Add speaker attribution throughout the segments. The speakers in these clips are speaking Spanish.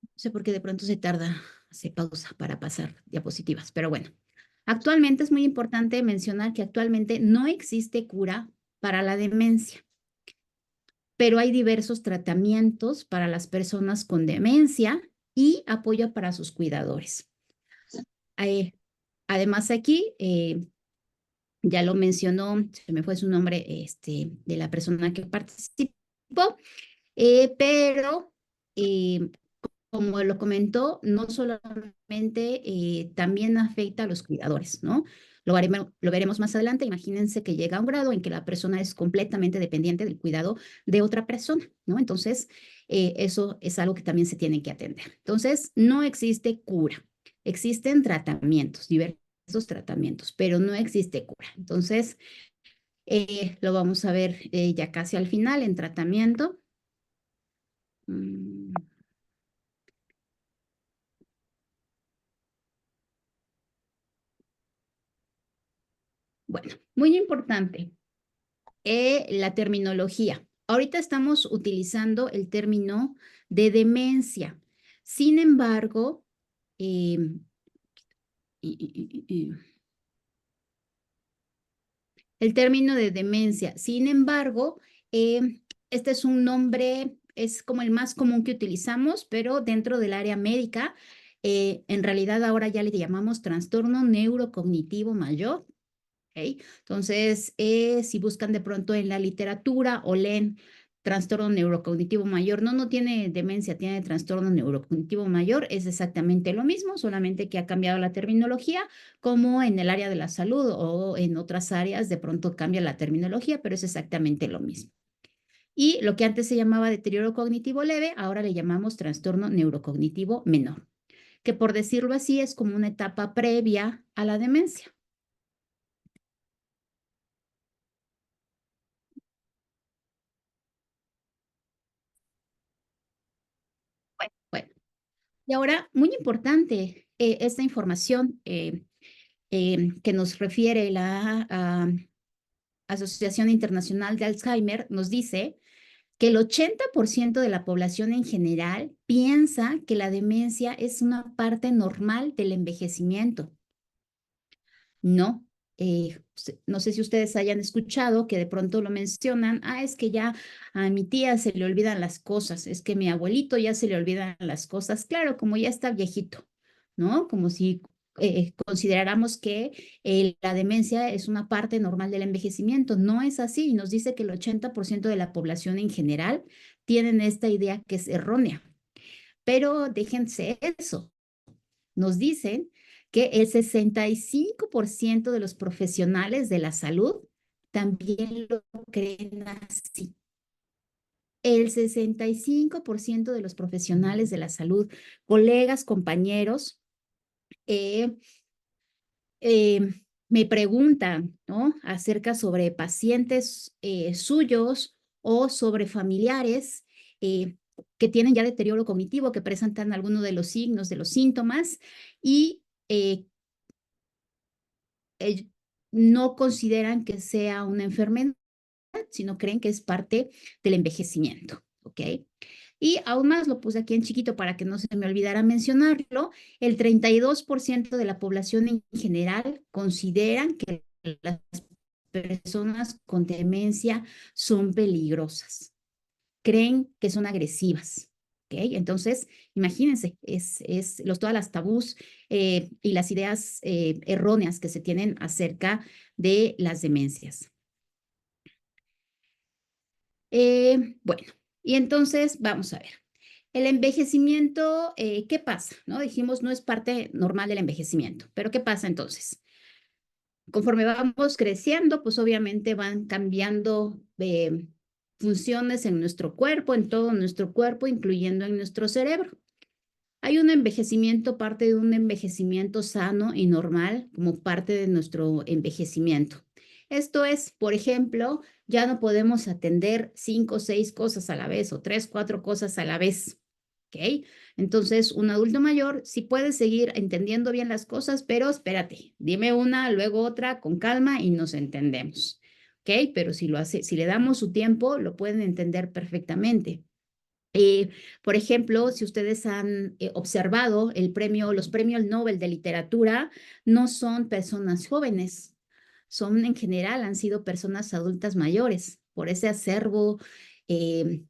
Speaker 1: No sé por qué de pronto se tarda, se pausa para pasar diapositivas, pero bueno. Actualmente es muy importante mencionar que actualmente no existe cura para la demencia, pero hay diversos tratamientos para las personas con demencia y apoyo para sus cuidadores. Eh, Además aquí, ya lo mencionó, se me fue su nombre, de la persona que participó, pero como lo comentó, no solamente también afecta a los cuidadores, ¿no? Lo veremos más adelante. Imagínense que llega a un grado en que la persona es completamente dependiente del cuidado de otra persona, ¿no? Entonces, eso es algo que también se tiene que atender. Entonces, no existe cura. Existen tratamientos, diversos tratamientos, pero no existe cura. Entonces, lo vamos a ver ya casi al final en tratamiento. Mm. Bueno, muy importante, la terminología. Ahorita estamos utilizando el término de demencia. Sin embargo, eh, el término de demencia. Sin embargo, este es un nombre, es como el más común que utilizamos, pero dentro del área médica, en realidad ahora ya le llamamos trastorno neurocognitivo mayor. ¿Okay? Entonces, si buscan de pronto en la literatura o leen trastorno neurocognitivo mayor, no tiene demencia, tiene trastorno neurocognitivo mayor, es exactamente lo mismo, solamente que ha cambiado la terminología, como en el área de la salud o en otras áreas, de pronto cambia la terminología, pero es exactamente lo mismo. Y lo que antes se llamaba deterioro cognitivo leve, ahora le llamamos trastorno neurocognitivo menor, que por decirlo así es como una etapa previa a la demencia. Bueno, y ahora, muy importante, esta información que nos refiere la Asociación Internacional de Alzheimer, nos dice que el 80% de la población en general piensa que la demencia es una parte normal del envejecimiento. No, no sé si ustedes hayan escuchado que de pronto lo mencionan, es que ya a mi tía se le olvidan las cosas, es que a mi abuelito ya se le olvidan las cosas, claro, como ya está viejito, ¿no? Como si consideráramos que la demencia es una parte normal del envejecimiento. No es así, nos dice que el 80% de la población en general tienen esta idea que es errónea, pero déjense eso, nos dicen que el 65% de los profesionales de la salud también lo creen así. El 65% de los profesionales de la salud, colegas, compañeros, eh, eh, me preguntan, ¿no? Acerca sobre pacientes suyos o sobre familiares que tienen ya deterioro cognitivo, que presentan alguno de los signos, de los síntomas, y ellos no consideran que sea una enfermedad, sino creen que es parte del envejecimiento, ¿ok? Y aún más lo puse aquí en chiquito para que no se me olvidara mencionarlo, el 32% de la población en general consideran que las personas con demencia son peligrosas, creen que son agresivas. ¿Okay? Entonces, imagínense, todas las tabús y las ideas erróneas que se tienen acerca de las demencias. Bueno, y entonces vamos a ver. El envejecimiento, ¿qué pasa? ¿No? Dijimos, no es parte normal del envejecimiento, pero ¿qué pasa entonces? Conforme vamos creciendo, pues obviamente van cambiando funciones en nuestro cuerpo, en todo nuestro cuerpo, incluyendo en nuestro cerebro. Hay un envejecimiento, parte de un envejecimiento sano y normal como parte de nuestro envejecimiento. Esto es, por ejemplo, ya no podemos atender 5 o 6 cosas a la vez o 3, 4 cosas a la vez. ¿Ok? Entonces, un adulto mayor sí puede seguir entendiendo bien las cosas, pero espérate, dime una, luego otra, con calma y nos entendemos. ¿Ok? Pero si lo hace, si le damos su tiempo, lo pueden entender perfectamente. Por ejemplo, si ustedes han observado los premios Nobel de literatura, no son personas jóvenes, son en general, han sido personas adultas mayores, por ese acervo eh,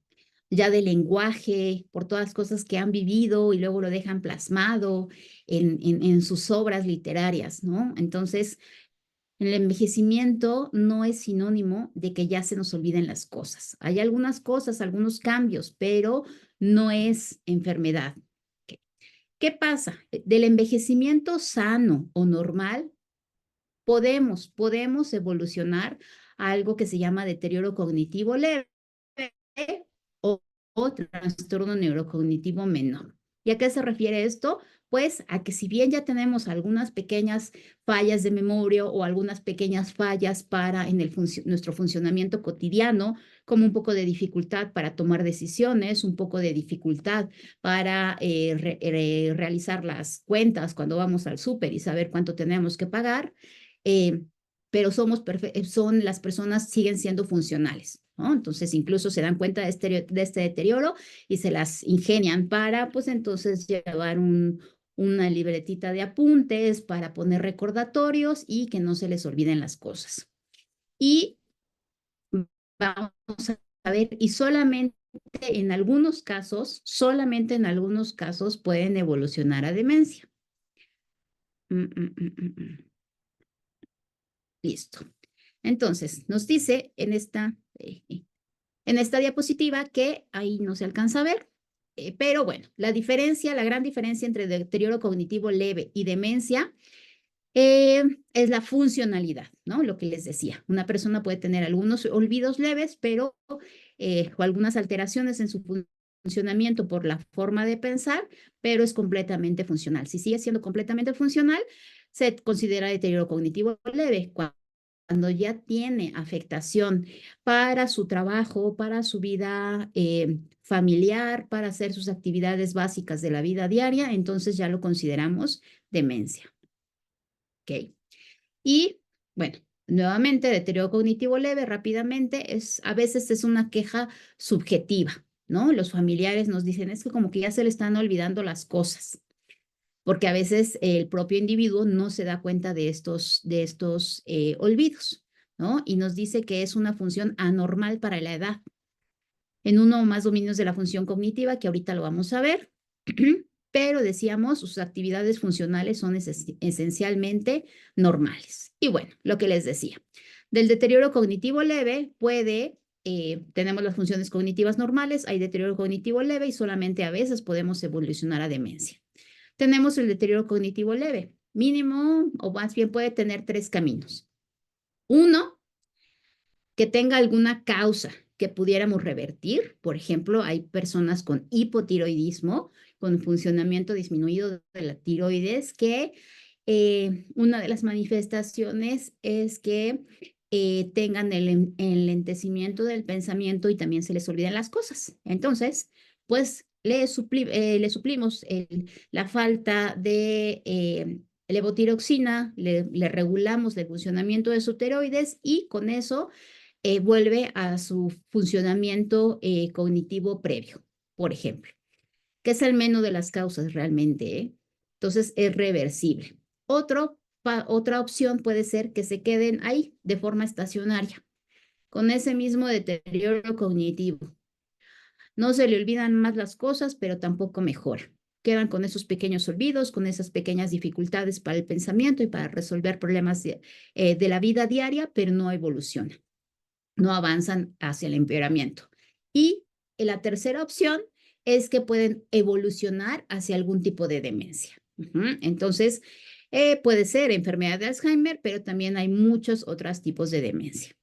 Speaker 1: ya de lenguaje, por todas las cosas que han vivido y luego lo dejan plasmado en sus obras literarias, ¿no? Entonces, el envejecimiento no es sinónimo de que ya se nos olviden las cosas. Hay algunas cosas, algunos cambios, pero no es enfermedad. ¿Qué pasa? Del envejecimiento sano o normal, podemos evolucionar a algo que se llama deterioro cognitivo leve o, o trastorno neurocognitivo menor. ¿Y a qué se refiere esto? Pues a que si bien ya tenemos algunas pequeñas fallas de memoria o algunas pequeñas fallas para en nuestro funcionamiento cotidiano, como un poco de dificultad para tomar decisiones, un poco de dificultad para realizar las cuentas cuando vamos al súper y saber cuánto tenemos que pagar, eh, pero son las personas siguen siendo funcionales, ¿no? Entonces incluso se dan cuenta de este deterioro y se las ingenian para, pues entonces llevar una libretita de apuntes para poner recordatorios y que no se les olviden las cosas. Y vamos a ver, y solamente en algunos casos pueden evolucionar a demencia. Listo. Entonces, nos dice en esta diapositiva que ahí no se alcanza a ver, pero bueno, la gran diferencia entre deterioro cognitivo leve y demencia es la funcionalidad, ¿no? Lo que les decía, una persona puede tener algunos olvidos leves, pero o algunas alteraciones en su funcionamiento por la forma de pensar, pero es completamente funcional. Si sigue siendo completamente funcional, se considera deterioro cognitivo leve. Cuando ya tiene afectación para su trabajo, para su vida familiar, para hacer sus actividades básicas de la vida diaria, entonces ya lo consideramos demencia. ¿Ok? Y bueno, nuevamente, deterioro cognitivo leve, rápidamente, a veces es una queja subjetiva, ¿no? Los familiares nos dicen, es que como que ya se le están olvidando las cosas, porque a veces el propio individuo no se da cuenta de estos olvidos, ¿no? Y nos dice que es una función anormal para la edad. En uno o más dominios de la función cognitiva, que ahorita lo vamos a ver, pero decíamos, sus actividades funcionales son esencialmente normales. Y bueno, lo que les decía, del deterioro cognitivo leve tenemos las funciones cognitivas normales, hay deterioro cognitivo leve y solamente a veces podemos evolucionar a demencia. Tenemos el deterioro cognitivo leve, mínimo o más bien puede tener tres caminos. Uno, que tenga alguna causa que pudiéramos revertir. Por ejemplo, hay personas con hipotiroidismo, con funcionamiento disminuido de la tiroides, que una de las manifestaciones es que tengan el enlentecimiento del pensamiento y también se les olvidan las cosas. Entonces, pues le suplimos la falta de levotiroxina, le regulamos el funcionamiento de su tiroides y con eso vuelve a su funcionamiento cognitivo previo, por ejemplo, que es el menos de las causas realmente, ¿eh? Entonces es reversible. Otra opción puede ser que se queden ahí de forma estacionaria, con ese mismo deterioro cognitivo. No se le olvidan más las cosas, pero tampoco mejora. Quedan con esos pequeños olvidos, con esas pequeñas dificultades para el pensamiento y para resolver problemas de la vida diaria, pero no evolucionan, no avanzan hacia el empeoramiento. Y la tercera opción es que pueden evolucionar hacia algún tipo de demencia. Entonces, puede ser enfermedad de Alzheimer, pero también hay muchos otros tipos de demencia.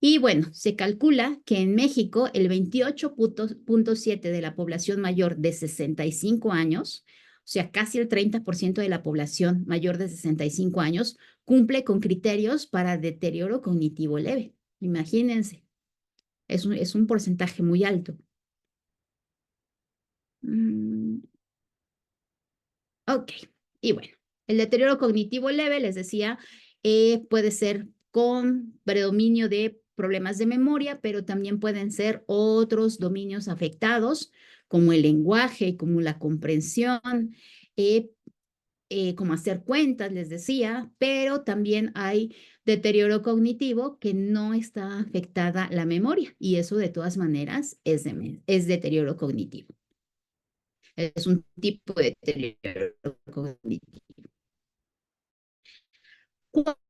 Speaker 1: Y bueno, se calcula que en México el 28.7% de la población mayor de 65 años, o sea, casi el 30% de la población mayor de 65 años, cumple con criterios para deterioro cognitivo leve. Imagínense, es un porcentaje muy alto. Ok, y bueno, el deterioro cognitivo leve, les decía, puede ser con predominio de problemas de memoria, pero también pueden ser otros dominios afectados, como el lenguaje, como la comprensión, eh, como hacer cuentas, les decía, pero también hay deterioro cognitivo que no está afectada la memoria y eso de todas maneras es deterioro cognitivo. Es un tipo de deterioro cognitivo.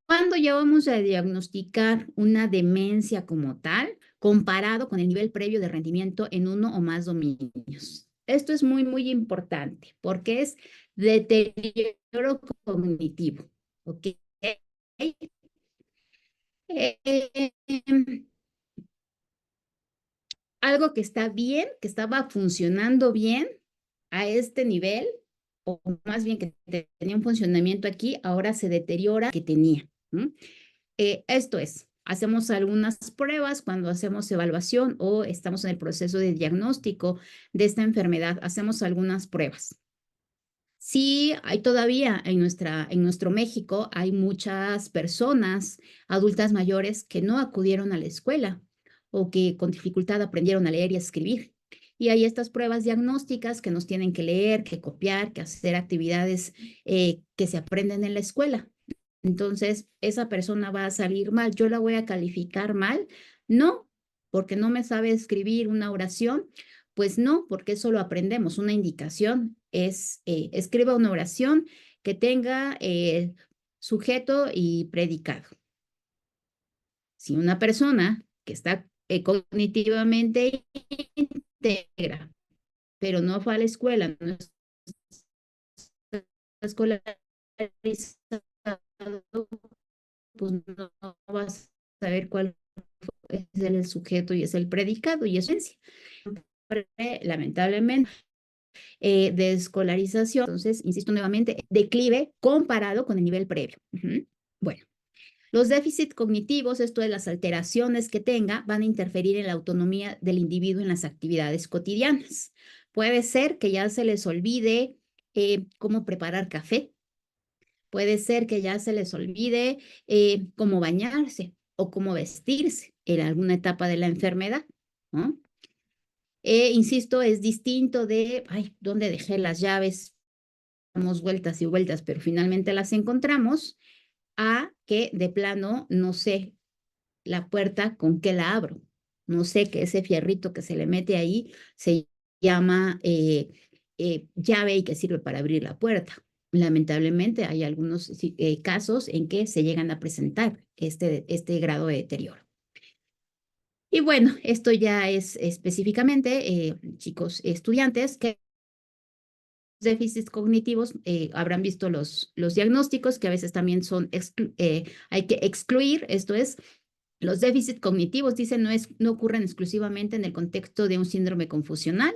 Speaker 1: ¿Cuándo ya vamos a diagnosticar una demencia como tal, comparado con el nivel previo de rendimiento en uno o más dominios? Esto es muy, muy importante porque es deterioro cognitivo. ¿Ok? Algo que está bien, que estaba funcionando bien a este nivel, o más bien que tenía un funcionamiento aquí, ahora se deteriora que tenía. Esto es, hacemos algunas pruebas cuando hacemos evaluación o estamos en el proceso de diagnóstico de esta enfermedad, hacemos algunas pruebas. Sí, hay todavía en nuestro México, hay muchas personas adultas mayores que no acudieron a la escuela o que con dificultad aprendieron a leer y a escribir. Y hay estas pruebas diagnósticas que nos tienen que leer, que copiar, que hacer actividades que se aprenden en la escuela. Entonces, esa persona va a salir mal. ¿Yo la voy a calificar mal? No, porque no me sabe escribir una oración. Pues no, porque eso lo aprendemos. Una indicación es, escriba una oración que tenga sujeto y predicado. Si una persona que está cognitivamente íntegra, pero no fue a la escuela, no está escolarizado, pues no vas a saber cuál es el sujeto y es el predicado y es lamentablemente de escolarización. Entonces, insisto nuevamente, declive comparado con el nivel previo. Bueno, los déficits cognitivos, esto de las alteraciones que tenga, van a interferir en la autonomía del individuo en las actividades cotidianas. Puede ser que ya se les olvide cómo preparar café. Puede ser que ya se les olvide cómo bañarse o cómo vestirse en alguna etapa de la enfermedad, ¿no? Insisto, es distinto de, ay, ¿dónde dejé las llaves? Damos vueltas y vueltas, pero finalmente las encontramos, a que de plano no sé la puerta con qué la abro. No sé que ese fierrito que se le mete ahí se llama llave y que sirve para abrir la puerta. Lamentablemente hay algunos casos en que se llegan a presentar este grado de deterioro. Y bueno, esto ya es específicamente, chicos estudiantes, que déficits cognitivos, habrán visto los diagnósticos que a veces también son, hay que excluir, esto es, los déficits cognitivos, dicen, no ocurren exclusivamente en el contexto de un síndrome confusional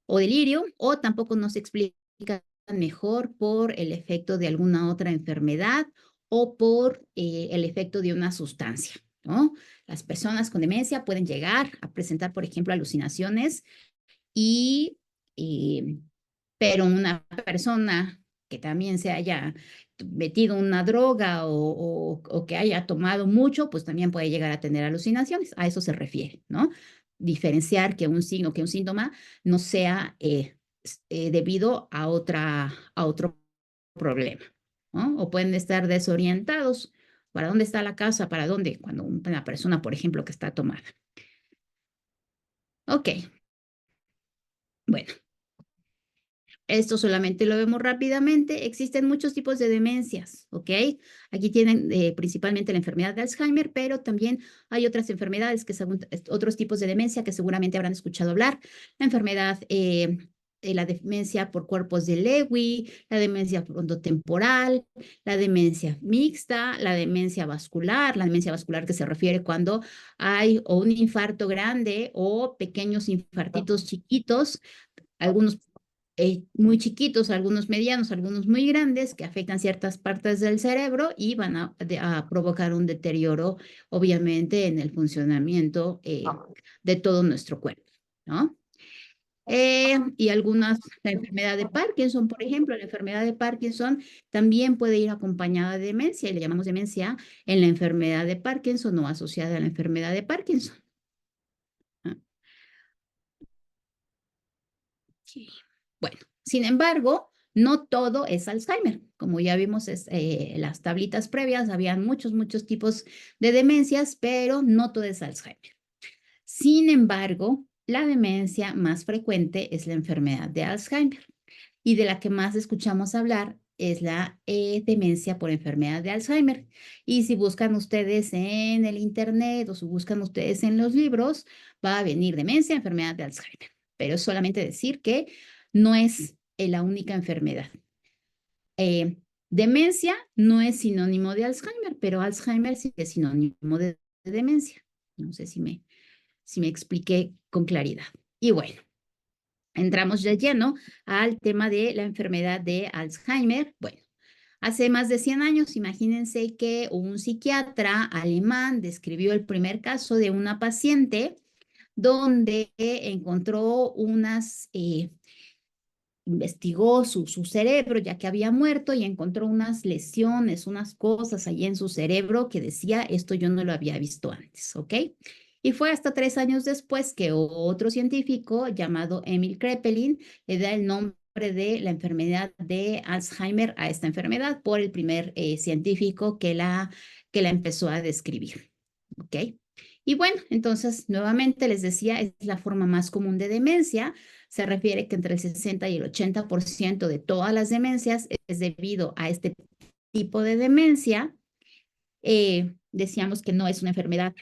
Speaker 1: o delirio, o tampoco no se explican mejor por el efecto de alguna otra enfermedad o por el efecto de una sustancia, ¿no? Las personas con demencia pueden llegar a presentar, por ejemplo, alucinaciones y pero una persona que también se haya metido una droga o que haya tomado mucho, pues también puede llegar a tener alucinaciones. A eso se refiere, ¿no? Diferenciar que un signo, que un síntoma no sea debido a otro problema, ¿no? O pueden estar desorientados. ¿Para dónde está la casa? ¿Para dónde? Cuando una persona, por ejemplo, que está tomada. Ok, bueno. Esto solamente lo vemos rápidamente. Existen muchos tipos de demencias, ¿ok? Aquí tienen principalmente la enfermedad de Alzheimer, pero también hay otras enfermedades, otros tipos de demencia que seguramente habrán escuchado hablar. La enfermedad, la demencia por cuerpos de Lewy, la demencia frontotemporal, la demencia mixta, la demencia vascular que se refiere cuando hay o un infarto grande o pequeños infartitos chiquitos, algunos muy chiquitos, algunos medianos, algunos muy grandes, que afectan ciertas partes del cerebro y van a provocar un deterioro, obviamente, en el funcionamiento de todo nuestro cuerpo, ¿no? Y algunas, la enfermedad de Parkinson, por ejemplo, la enfermedad de Parkinson también puede ir acompañada de demencia y le llamamos demencia en la enfermedad de Parkinson o asociada a la enfermedad de Parkinson. Ah, ok. Bueno, sin embargo, no todo es Alzheimer. Como ya vimos las tablitas previas, habían muchos tipos de demencias, pero no todo es Alzheimer. Sin embargo, la demencia más frecuente es la enfermedad de Alzheimer y de la que más escuchamos hablar es la demencia por enfermedad de Alzheimer. Y si buscan ustedes en el internet o si buscan ustedes en los libros, va a venir demencia, enfermedad de Alzheimer. Pero es solamente decir que no es la única enfermedad. Demencia no es sinónimo de Alzheimer, pero Alzheimer sí es sinónimo de demencia. No sé si me expliqué con claridad. Y bueno, entramos de lleno al tema de la enfermedad de Alzheimer. Bueno, hace más de 100 años, imagínense que un psiquiatra alemán describió el primer caso de una paciente donde encontró investigó su cerebro ya que había muerto y encontró unas lesiones, unas cosas allí en su cerebro que decía, esto yo no lo había visto antes, ¿ok? Y fue hasta 3 años después que otro científico llamado Emil Kraepelin le da el nombre de la enfermedad de Alzheimer a esta enfermedad por el primer científico que la empezó a describir, ¿ok? Y bueno, entonces nuevamente les decía, es la forma más común de demencia. Se refiere que entre el 60 y el 80% de todas las demencias es debido a este tipo de demencia. Decíamos que no es una enfermedad.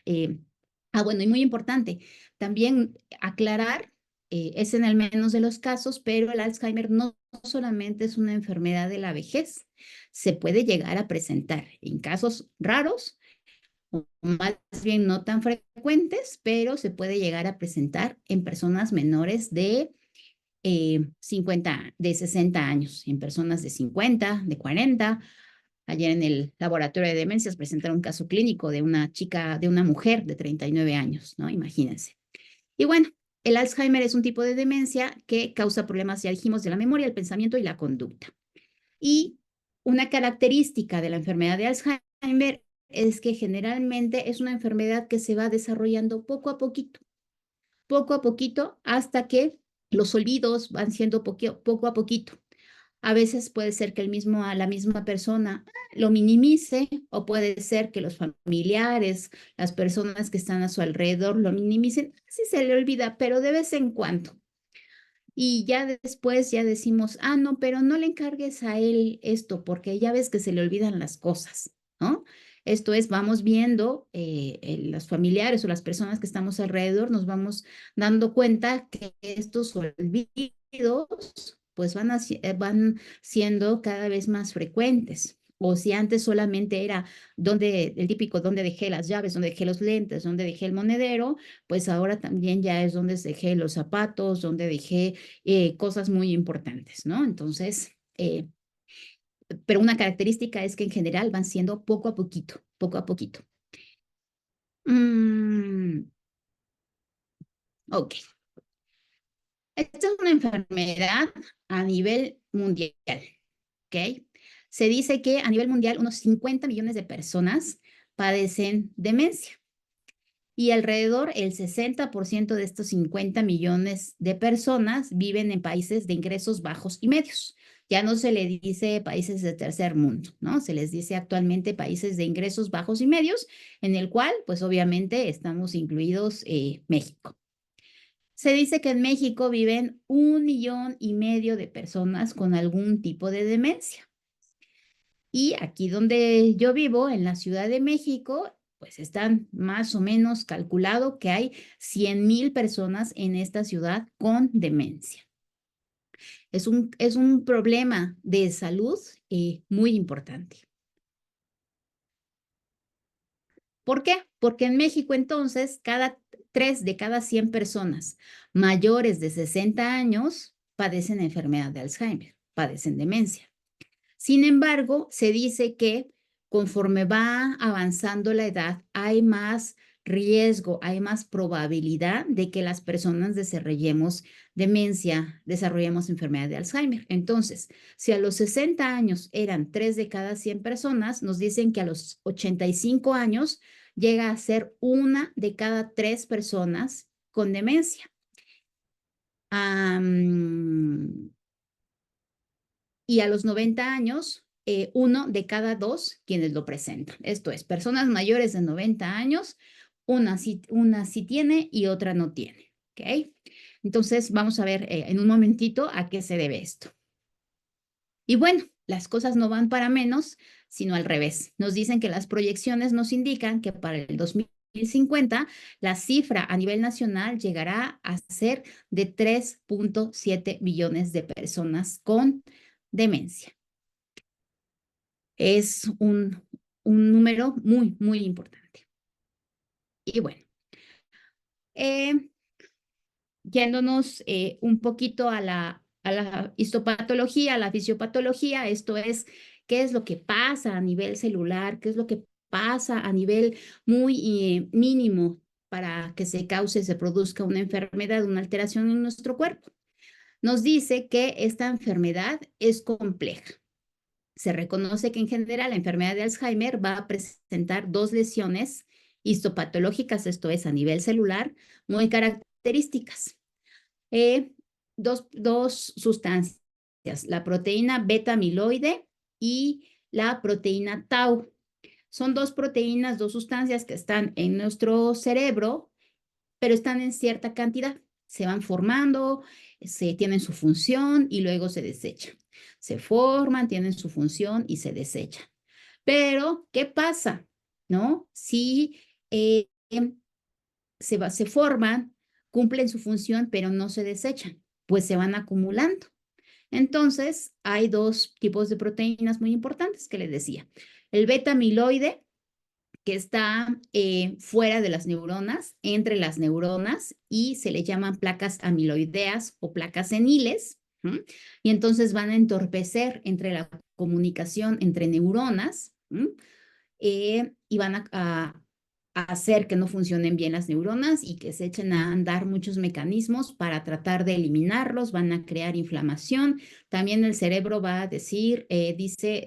Speaker 1: Bueno, y muy importante, también aclarar, es en el menos de los casos, pero el Alzheimer no solamente es una enfermedad de la vejez, se puede llegar a presentar en casos raros más bien no tan frecuentes, pero se puede llegar a presentar en personas menores de 60 años, en personas de 50, de 40. Ayer en el laboratorio de demencias presentaron un caso clínico de una chica, de una mujer de 39 años, ¿no? Imagínense. Y bueno, el Alzheimer es un tipo de demencia que causa problemas, ya dijimos, de la memoria, el pensamiento y la conducta. Y una característica de la enfermedad de Alzheimer es que generalmente es una enfermedad que se va desarrollando poco a poquito, hasta que los olvidos van siendo poco a poquito. A veces puede ser que la misma persona lo minimice o puede ser que los familiares, las personas que están a su alrededor lo minimicen. Así se le olvida, pero de vez en cuando. Y ya después ya decimos, no, pero no le encargues a él esto, porque ya ves que se le olvidan las cosas, ¿no? Esto es, vamos viendo, los familiares o las personas que estamos alrededor, nos vamos dando cuenta que estos olvidos, pues van siendo cada vez más frecuentes. O si antes solamente era el típico, donde dejé las llaves, donde dejé los lentes, donde dejé el monedero, pues ahora también ya es donde dejé los zapatos, donde dejé cosas muy importantes, ¿no? Entonces, pero una característica es que en general van siendo poco a poquito, poco a poquito. Ok. Esta es una enfermedad a nivel mundial, ¿ok? Se dice que a nivel mundial unos 50 millones de personas padecen demencia. Y alrededor el 60% de estos 50 millones de personas viven en países de ingresos bajos y medios. Ya no se le dice países de tercer mundo, ¿no? Se les dice actualmente países de ingresos bajos y medios, en el cual, pues obviamente, estamos incluidos México. Se dice que en México viven 1,5 millones de personas con algún tipo de demencia. Y aquí donde yo vivo, en la Ciudad de México, pues están más o menos calculado que hay 100,000 personas en esta ciudad con demencia. Es un problema de salud muy importante. ¿Por qué? Porque en México entonces, 3 de cada 100 personas mayores de 60 años padecen enfermedad de Alzheimer, padecen demencia. Sin embargo, se dice que conforme va avanzando la edad, hay más riesgo, hay más probabilidad de que las personas desarrollemos demencia, desarrollemos enfermedad de Alzheimer. Entonces, si a los 60 años eran 3 de cada 100 personas, nos dicen que a los 85 años llega a ser 1 de cada 3 personas con demencia. Y a los 90 años, 1 de cada 2 quienes lo presentan. Esto es, personas mayores de 90 años, una sí tiene y otra no tiene. ¿Ok? Entonces, vamos a ver en un momentito a qué se debe esto. Y bueno, las cosas no van para menos, sino al revés. Nos dicen que las proyecciones nos indican que para el 2050 la cifra a nivel nacional llegará a ser de 3.7 billones de personas con demencia. Es un número muy, muy importante. Y bueno, yéndonos un poquito a la histopatología, a la fisiopatología, esto es, qué es lo que pasa a nivel celular, qué es lo que pasa a nivel muy mínimo para que se cause, se produzca una enfermedad, una alteración en nuestro cuerpo. Nos dice que esta enfermedad es compleja. Se reconoce que en general la enfermedad de Alzheimer va a presentar 2 lesiones histopatológicas, esto es a nivel celular, muy características. Dos sustancias, la proteína beta amiloide y la proteína tau. Son 2 proteínas, 2 sustancias que están en nuestro cerebro, pero están en cierta cantidad. Se van formando, tienen su función y luego se desechan. Se forman, tienen su función y se desechan. Pero, ¿qué pasa? ¿No? Si se forman, cumplen su función, pero no se desechan, pues se van acumulando. Entonces, hay 2 tipos de proteínas muy importantes que les decía. El beta amiloide, que está fuera de las neuronas, entre las neuronas, y se le llaman placas amiloideas o placas seniles, ¿m? Y entonces van a entorpecer entre la comunicación entre neuronas, y van a hacer que no funcionen bien las neuronas y que se echen a andar muchos mecanismos para tratar de eliminarlos, van a crear inflamación. También el cerebro va a decir, dice,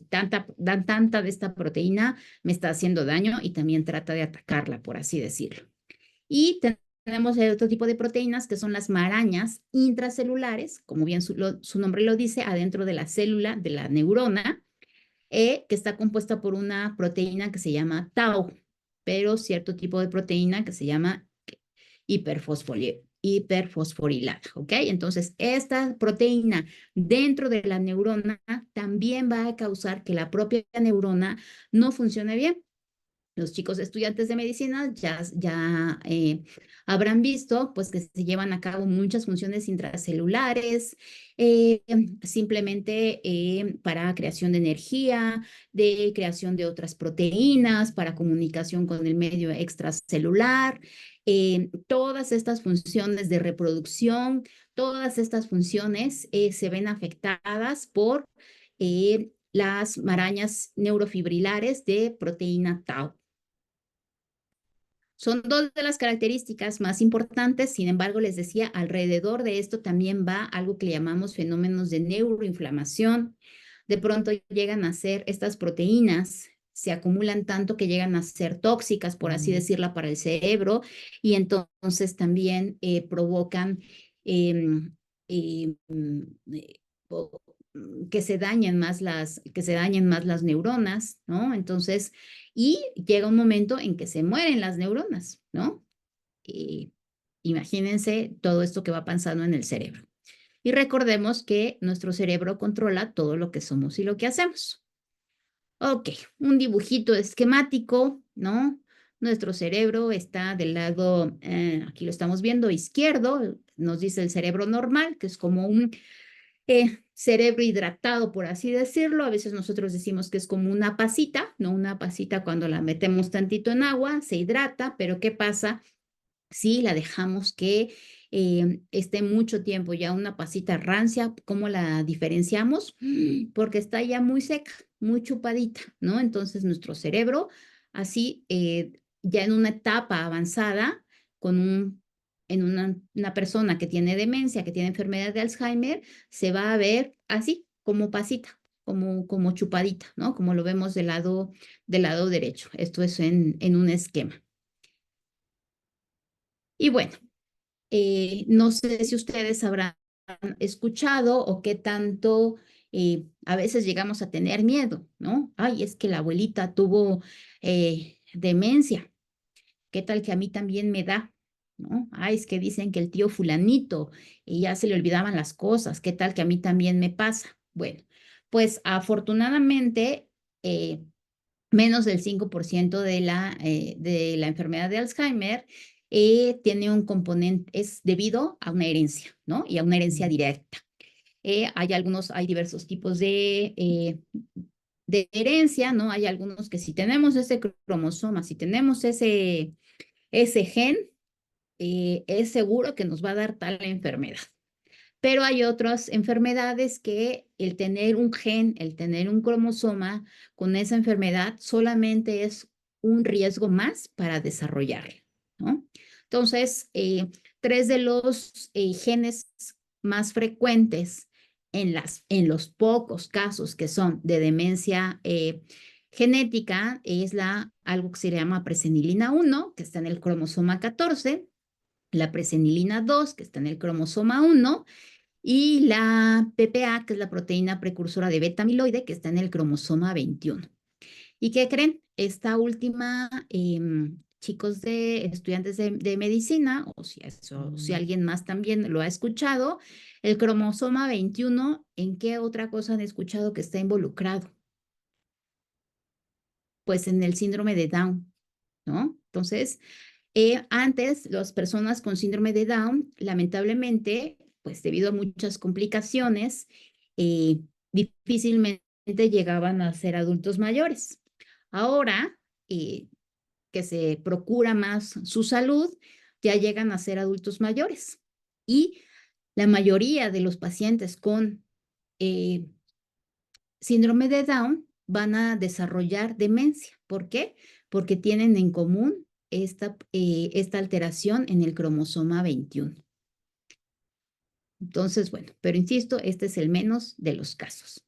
Speaker 1: tanta de esta proteína me está haciendo daño y también trata de atacarla, por así decirlo. Y tenemos otro tipo de proteínas que son las marañas intracelulares, como bien su nombre lo dice, adentro de la célula, de la neurona, que está compuesta por una proteína que se llama tau, pero cierto tipo de proteína que se llama hiperfosforilada, ¿ok? Entonces, esta proteína dentro de la neurona también va a causar que la propia neurona no funcione bien. Los chicos estudiantes de medicina ya habrán visto pues que se llevan a cabo muchas funciones intracelulares, simplemente para creación de energía, de creación de otras proteínas, para comunicación con el medio extracelular, todas estas funciones de reproducción, todas estas funciones se ven afectadas por las marañas neurofibrilares de proteína tau. Son 2 de las características más importantes, sin embargo, les decía, alrededor de esto también va algo que le llamamos fenómenos de neuroinflamación. De pronto llegan a ser estas proteínas, se acumulan tanto que llegan a ser tóxicas, por así decirlo, para el cerebro, y entonces también provocan eh, eh, que se dañen más las neuronas, ¿no? Entonces, y llega un momento en que se mueren las neuronas, ¿no? Imagínense todo esto que va pasando en el cerebro. Y recordemos que nuestro cerebro controla todo lo que somos y lo que hacemos. Ok, un dibujito esquemático, ¿no? Nuestro cerebro está del lado, aquí lo estamos viendo, izquierdo, nos dice el cerebro normal, que es como un cerebro hidratado, por así decirlo. A veces nosotros decimos que es como una pasita, ¿no? Una pasita cuando la metemos tantito en agua, se hidrata, pero ¿qué pasa si la dejamos que esté mucho tiempo ya una pasita rancia? ¿Cómo la diferenciamos? Porque está ya muy seca, muy chupadita, ¿no? Entonces nuestro cerebro así ya en una etapa avanzada, en una persona que tiene demencia, que tiene enfermedad de Alzheimer, se va a ver así, como pasita, como chupadita, ¿no? Como lo vemos del lado derecho. Esto es en un esquema. Y bueno, no sé si ustedes habrán escuchado o qué tanto a veces llegamos a tener miedo, ¿no? Ay, es que la abuelita tuvo demencia. ¿Qué tal que a mí también me da? ¿No? Ay, es que dicen que el tío fulanito y ya se le olvidaban las cosas. ¿Qué tal que a mí también me pasa? Bueno, pues afortunadamente, menos del 5% de la enfermedad de Alzheimer tiene un componente, es debido a una herencia, ¿no? Y a una herencia directa. Hay diversos tipos de herencia, ¿no? Hay algunos que si tenemos ese cromosoma, si tenemos ese gen, es seguro que nos va a dar tal enfermedad. Pero hay otras enfermedades que el tener un gen, el tener un cromosoma con esa enfermedad solamente es un riesgo más para desarrollarla, ¿no? Entonces, tres de los genes más frecuentes en los pocos casos que son de demencia genética es algo que se llama presenilina 1, que está en el cromosoma 14, la presenilina 2, que está en el cromosoma 1, y la PPA, que es la proteína precursora de beta amiloide, que está en el cromosoma 21. ¿Y qué creen? Esta última, chicos estudiantes de medicina, si alguien más también lo ha escuchado, el cromosoma 21, ¿en qué otra cosa han escuchado que está involucrado? Pues en el síndrome de Down, ¿no? Entonces, antes, las personas con síndrome de Down, lamentablemente, pues debido a muchas complicaciones, eh, difícilmente llegaban a ser adultos mayores. Ahora, que se procura más su salud, ya llegan a ser adultos mayores. Y la mayoría de los pacientes con eh, síndrome de Down van a desarrollar demencia. ¿Por qué? Porque tienen en común esta alteración en el cromosoma 21. Entonces, bueno, pero insisto, este es el menos de los casos.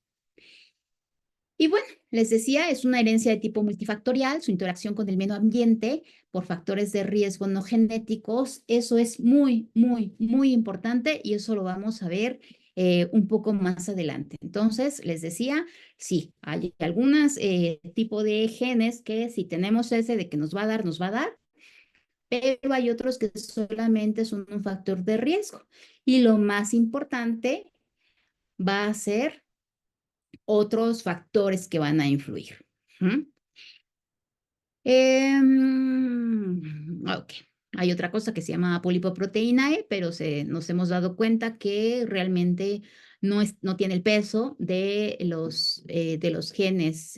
Speaker 1: Y bueno, les decía, es una herencia de tipo multifactorial, su interacción con el medio ambiente por factores de riesgo no genéticos, eso es muy, muy, muy importante y eso lo vamos a ver un poco más adelante. Entonces, les decía, sí, hay algunos tipos de genes que si tenemos ese de que nos va a dar, nos va a dar, pero hay otros que solamente son un factor de riesgo. Y lo más importante va a ser otros factores que van a influir. ¿Mm? Ok. Hay otra cosa que se llama polipoproteína E, pero nos hemos dado cuenta que realmente no tiene el peso de los genes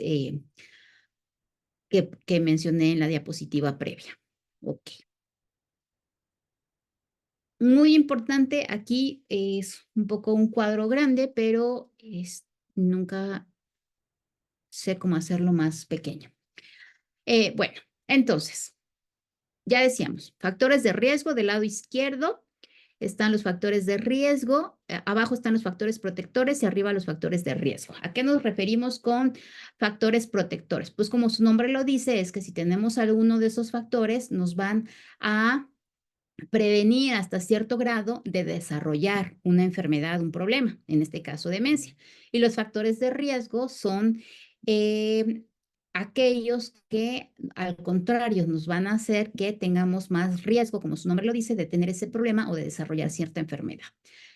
Speaker 1: que mencioné en la diapositiva previa. Ok. Muy importante, aquí es un poco un cuadro grande, pero nunca sé cómo hacerlo más pequeño. Bueno, entonces, ya decíamos, factores de riesgo del lado izquierdo están los factores de riesgo, abajo están los factores protectores y arriba los factores de riesgo. ¿A qué nos referimos con factores protectores? Pues como su nombre lo dice, es que si tenemos alguno de esos factores, nos van a prevenir hasta cierto grado de desarrollar una enfermedad, un problema, en este caso demencia. Y los factores de riesgo son aquellos que al contrario nos van a hacer que tengamos más riesgo, como su nombre lo dice, de tener ese problema o de desarrollar cierta enfermedad.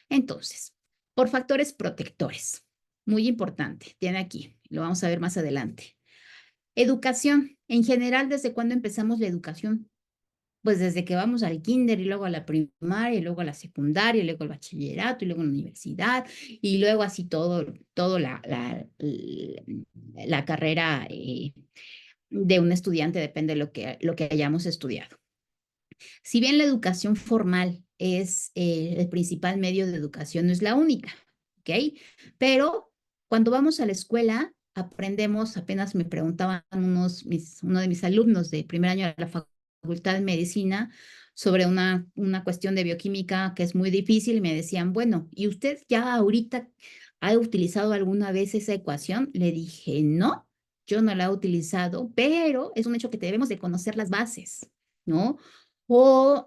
Speaker 1: Entonces, por factores protectores, muy importante, tiene aquí, lo vamos a ver más adelante. Educación, en general, ¿desde cuándo empezamos la educación? Pues desde que vamos al kinder y luego a la primaria y luego a la secundaria y luego al bachillerato y luego a la universidad y luego así todo la carrera de un estudiante depende de lo que hayamos estudiado. Si bien la educación formal es el principal medio de educación, no es la única, ¿ok? Pero cuando vamos a la escuela aprendemos, apenas me preguntaban uno de mis alumnos de primer año de la facultad, Facultad de Medicina sobre una cuestión de bioquímica que es muy difícil y me decían, bueno, ¿y usted ya ahorita ha utilizado alguna vez esa ecuación? Le dije, no, yo no la he utilizado, pero es un hecho que debemos de conocer las bases, ¿no? O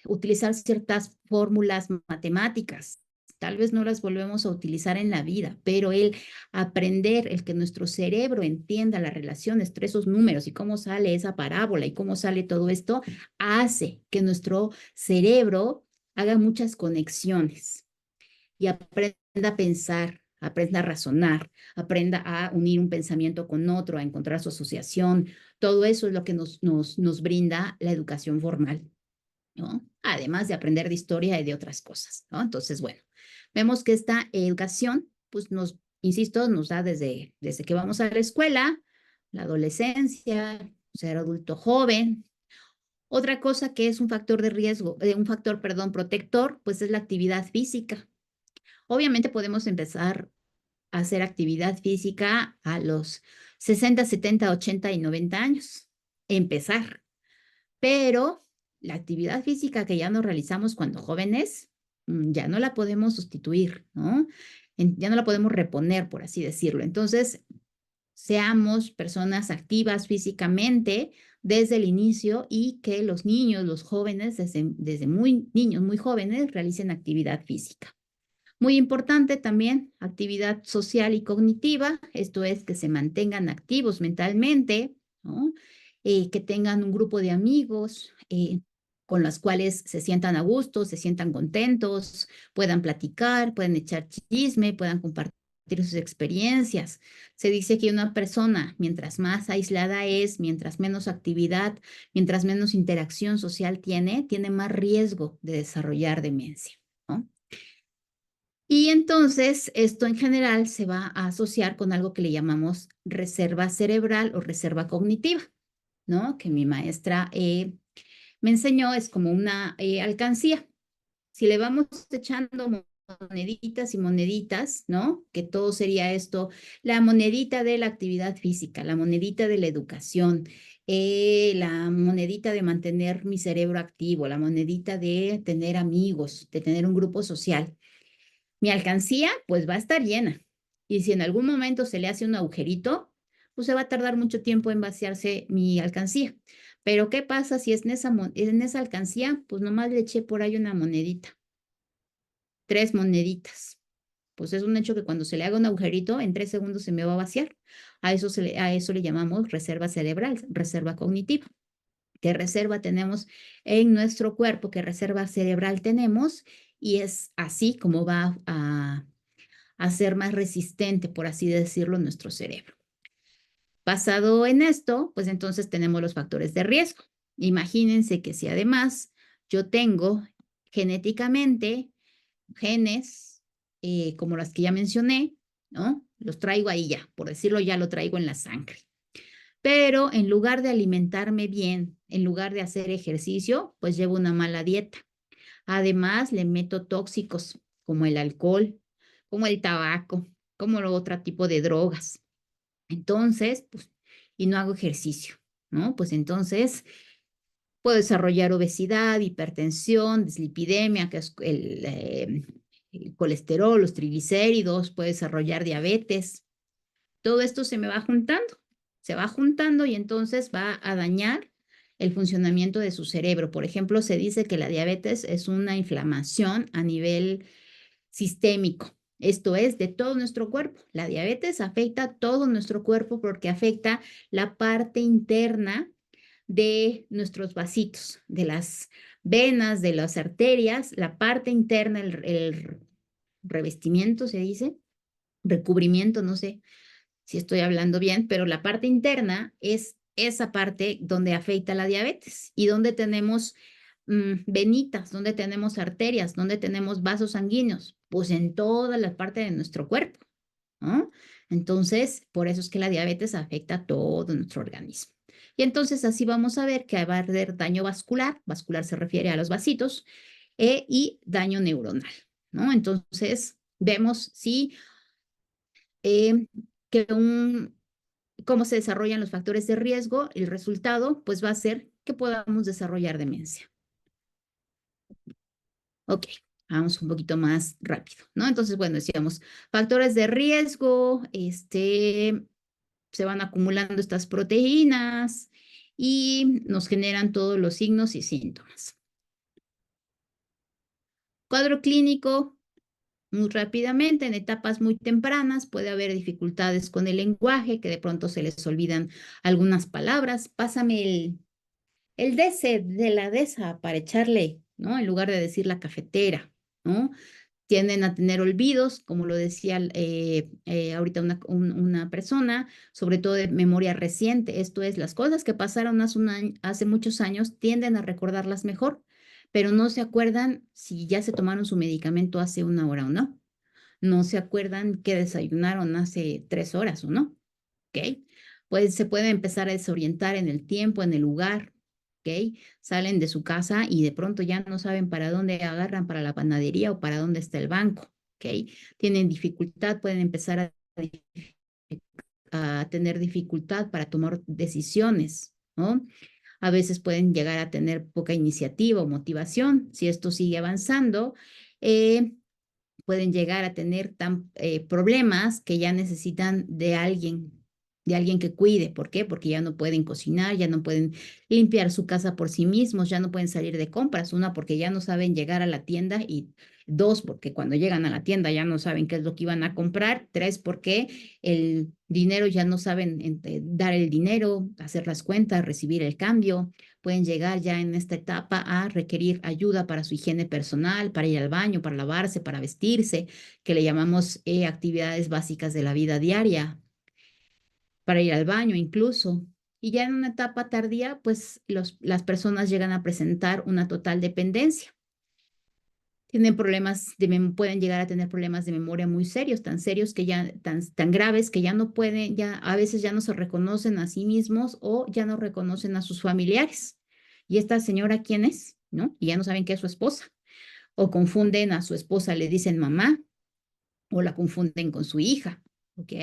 Speaker 1: utilizar ciertas fórmulas matemáticas. Tal vez no las volvemos a utilizar en la vida, pero el aprender, el que nuestro cerebro entienda las relaciones entre esos números y cómo sale esa parábola y cómo sale todo esto, hace que nuestro cerebro haga muchas conexiones y aprenda a pensar, aprenda a razonar, aprenda a unir un pensamiento con otro, a encontrar su asociación. Todo eso es lo que nos brinda la educación formal, ¿no? Además de aprender de historia y de otras cosas, ¿no? Entonces, bueno, vemos que esta educación, pues insisto, nos da desde que vamos a la escuela, la adolescencia, ser adulto joven. Otra cosa que es un factor de riesgo, un factor, perdón, protector, pues es la actividad física. Obviamente podemos empezar a hacer actividad física a los 60, 70, 80 y 90 años. Empezar. Pero la actividad física que ya no realizamos cuando jóvenes, ya no la podemos sustituir, ¿no? Ya no la podemos reponer, por así decirlo. Entonces, seamos personas activas físicamente desde el inicio y que los niños, los jóvenes, desde muy niños, muy jóvenes, realicen actividad física. Muy importante también, actividad social y cognitiva, esto es que se mantengan activos mentalmente, ¿no? Que tengan un grupo de amigos con los cuales se sientan a gusto, se sientan contentos, puedan platicar, puedan echar chisme, puedan compartir sus experiencias. Se dice que una persona, mientras más aislada es, mientras menos actividad, mientras menos interacción social tiene más riesgo de desarrollar demencia, ¿no? Y entonces esto en general se va a asociar con algo que le llamamos reserva cerebral o reserva cognitiva, ¿no? Que mi maestra me enseñó, es como una alcancía. Si le vamos echando moneditas y moneditas, ¿no? Que todo sería esto, la monedita de la actividad física, la monedita de la educación, la monedita de mantener mi cerebro activo, la monedita de tener amigos, de tener un grupo social. Mi alcancía, pues va a estar llena. Y si en algún momento se le hace un agujerito, pues se va a tardar mucho tiempo en vaciarse mi alcancía. Pero ¿qué pasa si es en esa alcancía? Pues nomás le eché por ahí una monedita, 3 moneditas. Pues es un hecho que cuando se le haga un agujerito, en 3 segundos se me va a vaciar. A eso le llamamos reserva cerebral, reserva cognitiva. ¿Qué reserva tenemos en nuestro cuerpo? ¿Qué reserva cerebral tenemos? Y es así como va a ser más resistente, por así decirlo, nuestro cerebro. Basado en esto, pues entonces tenemos los factores de riesgo. Imagínense que si además yo tengo genéticamente genes como las que ya mencioné, ¿no? Los traigo ahí ya, por decirlo, ya lo traigo en la sangre. Pero en lugar de alimentarme bien, en lugar de hacer ejercicio, pues llevo una mala dieta. Además, le meto tóxicos como el alcohol, como el tabaco, como otro tipo de drogas. Entonces, pues, y no hago ejercicio, ¿no? Pues entonces puedo desarrollar obesidad, hipertensión, dislipidemia, que es el colesterol, los triglicéridos, puedo desarrollar diabetes. Todo esto se va juntando y entonces va a dañar el funcionamiento de su cerebro. Por ejemplo, se dice que la diabetes es una inflamación a nivel sistémico. Esto es de todo nuestro cuerpo. La diabetes afecta a todo nuestro cuerpo porque afecta la parte interna de nuestros vasitos, de las venas, de las arterias, la parte interna, el revestimiento, se dice, recubrimiento, no sé si estoy hablando bien, pero la parte interna es esa parte donde afecta la diabetes y donde tenemos venitas, donde tenemos arterias, donde tenemos vasos sanguíneos, pues en toda la parte de nuestro cuerpo, ¿no? Entonces, por eso es que la diabetes afecta a todo nuestro organismo. Y entonces así vamos a ver que va a haber daño vascular, vascular se refiere a los vasitos, y daño neuronal, ¿no? Entonces, vemos si eh, que cómo se desarrollan los factores de riesgo, el resultado pues va a ser que podamos desarrollar demencia. Ok, vamos un poquito más rápido, ¿no? Entonces, bueno, decíamos, factores de riesgo, se van acumulando estas proteínas y nos generan todos los signos y síntomas. Cuadro clínico, muy rápidamente, en etapas muy tempranas, puede haber dificultades con el lenguaje, que de pronto se les olvidan algunas palabras. Pásame el de la DESA para echarle, ¿no? En lugar de decir la cafetera, ¿no? Tienden a tener olvidos, como lo decía ahorita una persona, sobre todo de memoria reciente. Esto es, las cosas que pasaron hace muchos años tienden a recordarlas mejor, pero no se acuerdan si ya se tomaron su medicamento hace una hora o no. No se acuerdan que desayunaron hace 3 horas o no. ¿Ok? Pues se puede empezar a desorientar en el tiempo, en el lugar. ¿Ok? Salen de su casa y de pronto ya no saben para dónde agarran, para la panadería o para dónde está el banco. ¿Ok? Tienen dificultad, pueden empezar a tener dificultad para tomar decisiones, ¿no? A veces pueden llegar a tener poca iniciativa o motivación. Si esto sigue avanzando, pueden llegar a tener problemas que ya necesitan de alguien que cuide. ¿Por qué? Porque ya no pueden cocinar, ya no pueden limpiar su casa por sí mismos, ya no pueden salir de compras. Una, porque ya no saben llegar a la tienda, y dos, porque cuando llegan a la tienda ya no saben qué es lo que iban a comprar. Tres, porque el dinero ya no saben dar el dinero, hacer las cuentas, recibir el cambio. Pueden llegar ya en esta etapa a requerir ayuda para su higiene personal, para ir al baño, para lavarse, para vestirse, que le llamamos actividades básicas de la vida diaria, para ir al baño incluso. Y ya en una etapa tardía, pues las personas llegan a presentar una total dependencia. Tienen problemas pueden llegar a tener problemas de memoria muy serios que ya, tan graves que ya no pueden, ya a veces ya no se reconocen a sí mismos o ya no reconocen a sus familiares. ¿Y esta señora quién es? ¿No? Y ya no saben que es su esposa. O confunden a su esposa, le dicen mamá, o la confunden con su hija, ¿ok?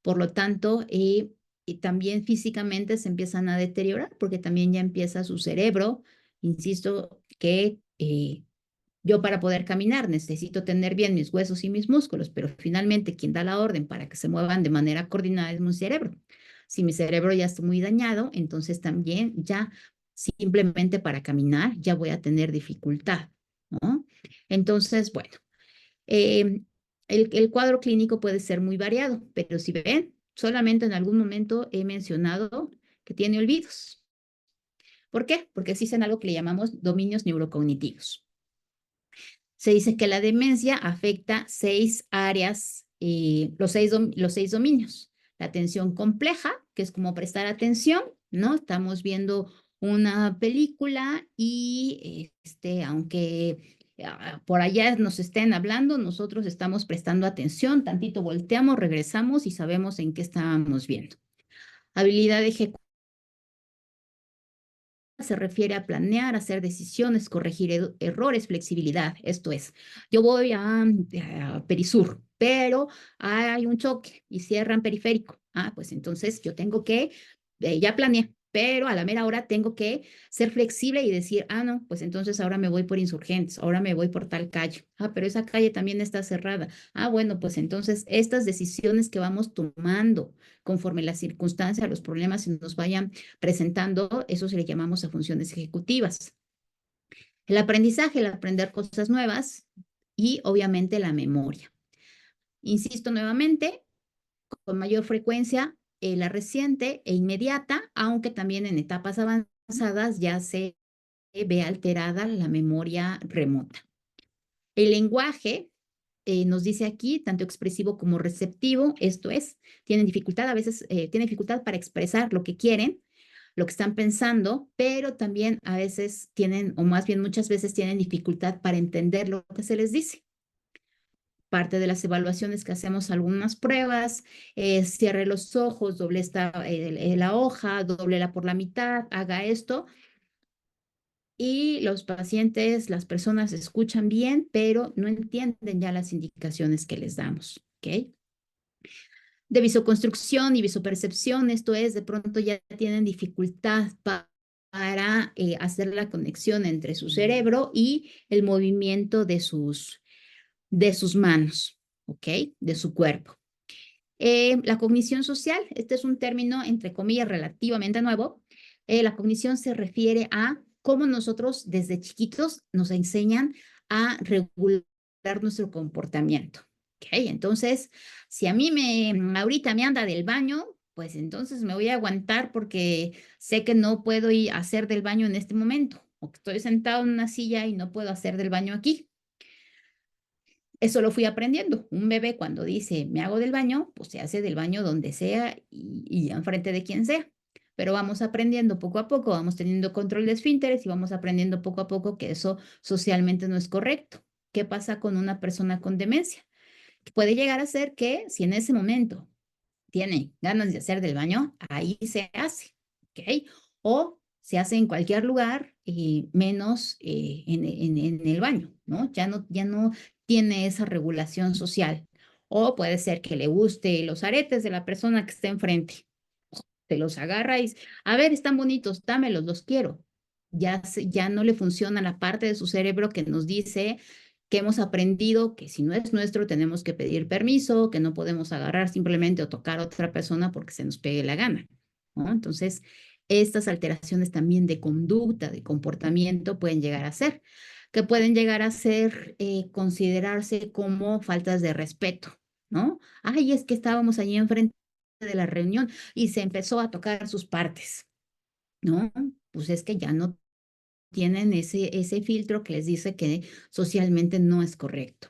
Speaker 1: Por lo tanto, y también físicamente se empiezan a deteriorar porque también ya empieza su cerebro, insisto, que yo, para poder caminar, necesito tener bien mis huesos y mis músculos, pero finalmente quien da la orden para que se muevan de manera coordinada es mi cerebro. Si mi cerebro ya está muy dañado, entonces también ya simplemente para caminar ya voy a tener dificultad, ¿no? Entonces, bueno, eh, el cuadro clínico puede ser muy variado, pero si ven, solamente en algún momento he mencionado que tiene olvidos. ¿Por qué? Porque existen algo que le llamamos dominios neurocognitivos. Se dice que la demencia afecta 6 áreas, los seis dominios. La atención compleja, que es como prestar atención, ¿no? Estamos viendo una película y aunque por allá nos estén hablando, nosotros estamos prestando atención, tantito volteamos, regresamos y sabemos en qué estábamos viendo. Habilidad ejecutiva se refiere a planear, hacer decisiones, corregir errores, flexibilidad. Esto es, yo voy a Perisur, pero hay un choque y cierran periférico. Pues entonces yo tengo que, ya planeé, pero a la mera hora tengo que ser flexible y decir, no, pues entonces ahora me voy por Insurgentes, ahora me voy por tal calle. Pero esa calle también está cerrada. Bueno, pues entonces estas decisiones que vamos tomando conforme las circunstancias, los problemas se nos vayan presentando, eso se le llamamos a funciones ejecutivas. El aprendizaje, el aprender cosas nuevas y obviamente la memoria. Insisto nuevamente, con mayor frecuencia la reciente e inmediata, aunque también en etapas avanzadas ya se ve alterada la memoria remota. El lenguaje nos dice aquí, tanto expresivo como receptivo, esto es, tienen dificultad, a veces tienen dificultad para expresar lo que quieren, lo que están pensando, pero también a veces tienen, o más bien muchas veces tienen dificultad para entender lo que se les dice. Parte de las evaluaciones que hacemos algunas pruebas, cierre los ojos, doble la hoja, doblela por la mitad, haga esto. Y los pacientes, las personas escuchan bien, pero no entienden ya las indicaciones que les damos, ¿ok? De visoconstrucción y visopercepción, esto es, de pronto ya tienen dificultad para para hacer la conexión entre su cerebro y el movimiento de sus manos, ¿ok? De su cuerpo. La cognición social, este es un término, entre comillas, relativamente nuevo. La cognición se refiere a cómo nosotros desde chiquitos nos enseñan a regular nuestro comportamiento. ¿Ok? Entonces, si a mí ahorita me anda del baño, pues entonces me voy a aguantar porque sé que no puedo ir a hacer del baño en este momento, o que estoy sentado en una silla y no puedo hacer del baño aquí. Eso lo fui aprendiendo. Un bebé cuando dice me hago del baño, pues se hace del baño donde sea y enfrente de quien sea. Pero vamos aprendiendo poco a poco, vamos teniendo control de esfínteres y vamos aprendiendo poco a poco que eso socialmente no es correcto. ¿Qué pasa con una persona con demencia? Puede llegar a ser que si en ese momento tiene ganas de hacer del baño, ahí se hace, ¿ok? O se hace en cualquier lugar, menos en el baño, ¿no? Ya no tiene esa regulación social. O puede ser que le guste los aretes de la persona que está enfrente. Se los agarra y dice, a ver, están bonitos, dámelos, los quiero. Ya no le funciona la parte de su cerebro que nos dice que hemos aprendido que si no es nuestro tenemos que pedir permiso, que no podemos agarrar simplemente o tocar a otra persona porque se nos pegue la gana, ¿no? Entonces, estas alteraciones también de conducta, de comportamiento pueden llegar a ser, que pueden llegar a ser, considerarse como faltas de respeto, ¿no? Ay, es que estábamos allí enfrente de la reunión y se empezó a tocar sus partes, ¿no? Pues es que ya no tienen ese filtro que les dice que socialmente no es correcto.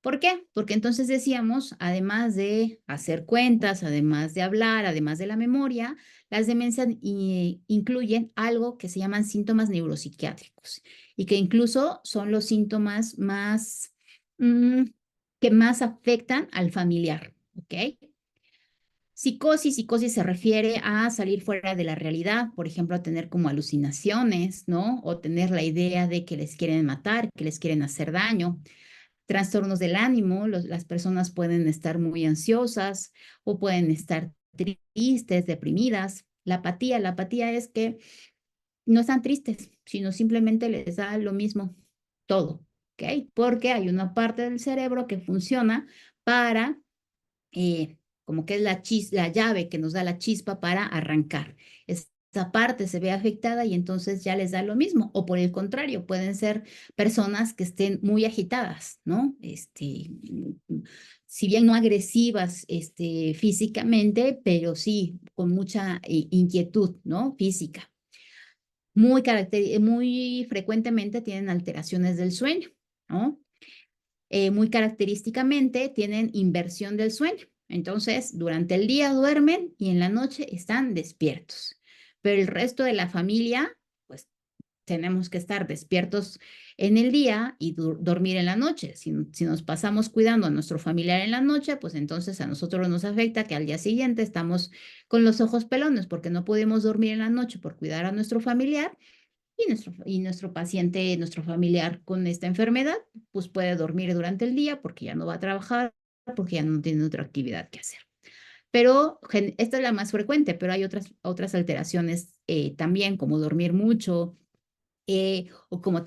Speaker 1: ¿Por qué? Porque entonces decíamos, además de hacer cuentas, además de hablar, además de la memoria, las demencias incluyen algo que se llaman síntomas neuropsiquiátricos y que incluso son los síntomas más que más afectan al familiar, ¿ok? Psicosis se refiere a salir fuera de la realidad, por ejemplo, a tener como alucinaciones, ¿no? O tener la idea de que les quieren matar, que les quieren hacer daño. Trastornos del ánimo, las personas pueden estar muy ansiosas o pueden estar tristes, deprimidas. La apatía es que no están tristes, sino simplemente les da lo mismo todo, ¿ok? Porque hay una parte del cerebro que funciona para como que es la llave que nos da la chispa para arrancar. Esa parte se ve afectada y entonces ya les da lo mismo. O por el contrario, pueden ser personas que estén muy agitadas, ¿no? Si bien no agresivas físicamente, pero sí con mucha inquietud, ¿no? Física. Muy frecuentemente tienen alteraciones del sueño, ¿no? Muy característicamente tienen inversión del sueño. Entonces, durante el día duermen y en la noche están despiertos. Pero el resto de la familia, pues tenemos que estar despiertos en el día y dormir en la noche. Si nos pasamos cuidando a nuestro familiar en la noche, pues entonces a nosotros nos afecta que al día siguiente estamos con los ojos pelones porque no pudimos dormir en la noche por cuidar a nuestro familiar y nuestro paciente, nuestro familiar con esta enfermedad, pues puede dormir durante el día porque ya no va a trabajar, porque ya no tiene otra actividad que hacer. Pero esta es la más frecuente, pero hay otras alteraciones también, como dormir mucho o como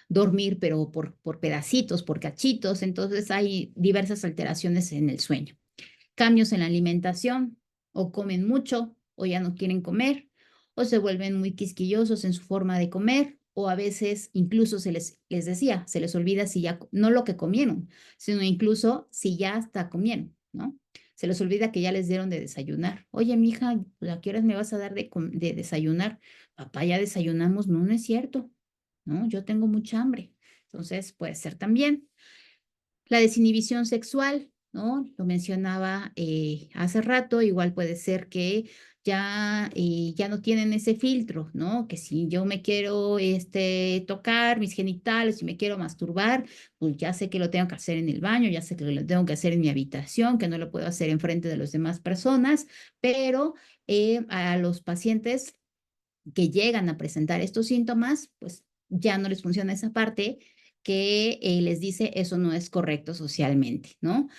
Speaker 1: dormir, pero por pedacitos, por cachitos. Entonces hay diversas alteraciones en el sueño. Cambios en la alimentación, o comen mucho, o ya no quieren comer, o se vuelven muy quisquillosos en su forma de comer, o a veces incluso les decía, se les olvida si ya, no lo que comieron, sino incluso si ya hasta comieron, ¿no? Se les olvida que ya les dieron de desayunar. Oye, mija, ¿a qué horas me vas a dar de desayunar? Papá, ya desayunamos. No, no es cierto, ¿no? Yo tengo mucha hambre. Entonces, puede ser también. La desinhibición sexual, ¿no? Lo mencionaba hace rato, igual puede ser que ya no tienen ese filtro, ¿no? Que si yo me quiero tocar mis genitales, si me quiero masturbar, pues ya sé que lo tengo que hacer en el baño, ya sé que lo tengo que hacer en mi habitación, que no lo puedo hacer en frente de las demás personas, pero a los pacientes que llegan a presentar estos síntomas, pues ya no les funciona esa parte que les dice eso no es correcto socialmente, ¿no?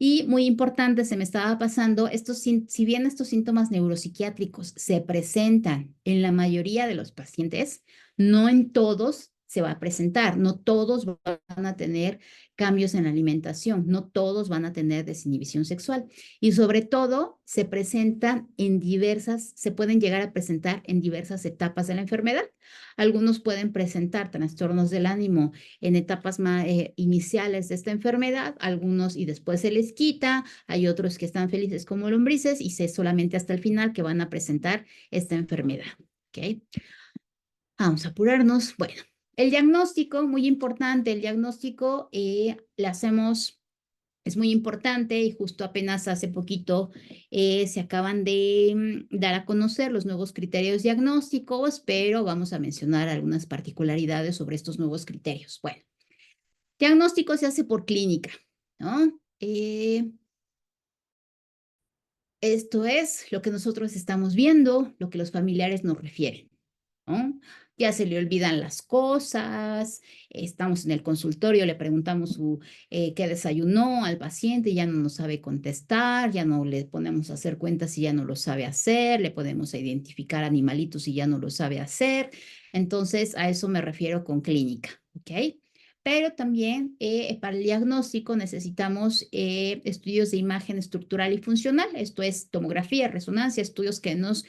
Speaker 1: Y muy importante, se me estaba pasando, si bien estos síntomas neuropsiquiátricos se presentan en la mayoría de los pacientes, no en todos se va a presentar, no todos van a tener cambios en la alimentación, no todos van a tener desinhibición sexual y sobre todo se presentan se pueden llegar a presentar en diversas etapas de la enfermedad. Algunos pueden presentar trastornos del ánimo en etapas más iniciales de esta enfermedad, algunos y después se les quita, hay otros que están felices como lombrices y sé solamente hasta el final que van a presentar esta enfermedad. ¿Ok? Vamos a apurarnos. Bueno, el diagnóstico, muy importante, el diagnóstico le hacemos, es muy importante y justo apenas hace poquito se acaban de dar a conocer los nuevos criterios diagnósticos, pero vamos a mencionar algunas particularidades sobre estos nuevos criterios. Bueno, diagnóstico se hace por clínica, ¿no? Esto es lo que nosotros estamos viendo, lo que los familiares nos refieren, ¿no? Ya se le olvidan las cosas, estamos en el consultorio, le preguntamos qué desayunó al paciente y ya no nos sabe contestar, ya no le ponemos a hacer cuentas si ya no lo sabe hacer, le podemos identificar animalitos si ya no lo sabe hacer. Entonces, a eso me refiero con clínica, ¿ok? Pero también para el diagnóstico necesitamos estudios de imagen estructural y funcional, esto es tomografía, resonancia, estudios que nos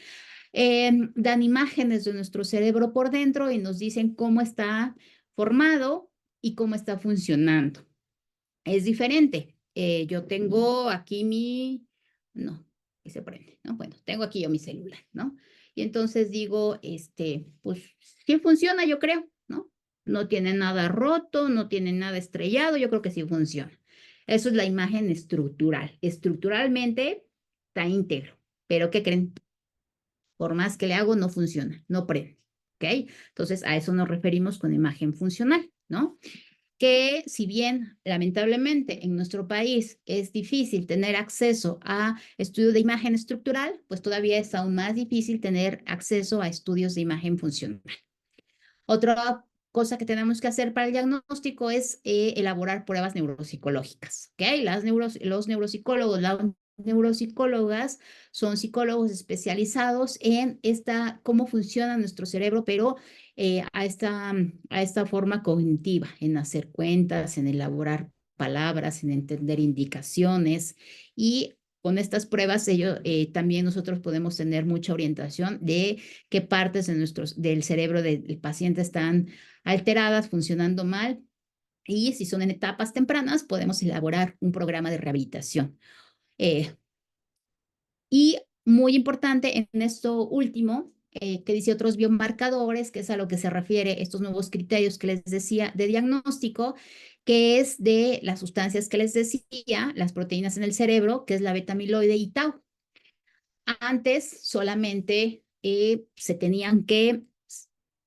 Speaker 1: dan imágenes de nuestro cerebro por dentro y nos dicen cómo está formado y cómo está funcionando. Es diferente. Yo tengo aquí no, y se prende, ¿no? Bueno, tengo aquí yo mi celular, ¿no? Y entonces digo, pues sí funciona, yo creo, ¿no? No tiene nada roto, no tiene nada estrellado, yo creo que sí funciona. Eso es la imagen estructural. Estructuralmente está íntegro, pero ¿qué creen? Por más que le hago, no funciona, no prende, ¿ok? Entonces, a eso nos referimos con imagen funcional, ¿no? Que si bien lamentablemente en nuestro país es difícil tener acceso a estudios de imagen estructural, pues todavía es aún más difícil tener acceso a estudios de imagen funcional. Otra cosa que tenemos que hacer para el diagnóstico es elaborar pruebas neuropsicológicas. ¿Okay? Los neuropsicólogos, las neuropsicólogas son psicólogos especializados en cómo funciona nuestro cerebro, pero a esta forma cognitiva, en hacer cuentas, en elaborar palabras, en entender indicaciones y con estas pruebas también nosotros podemos tener mucha orientación de qué partes del cerebro del paciente están alteradas, funcionando mal. Y si son en etapas tempranas, podemos elaborar un programa de rehabilitación. Y muy importante en esto último, que dice otros biomarcadores, que es a lo que se refiere estos nuevos criterios que les decía de diagnóstico, que es de las sustancias que les decía, las proteínas en el cerebro, que es la beta-amiloide y tau. Antes solamente se tenían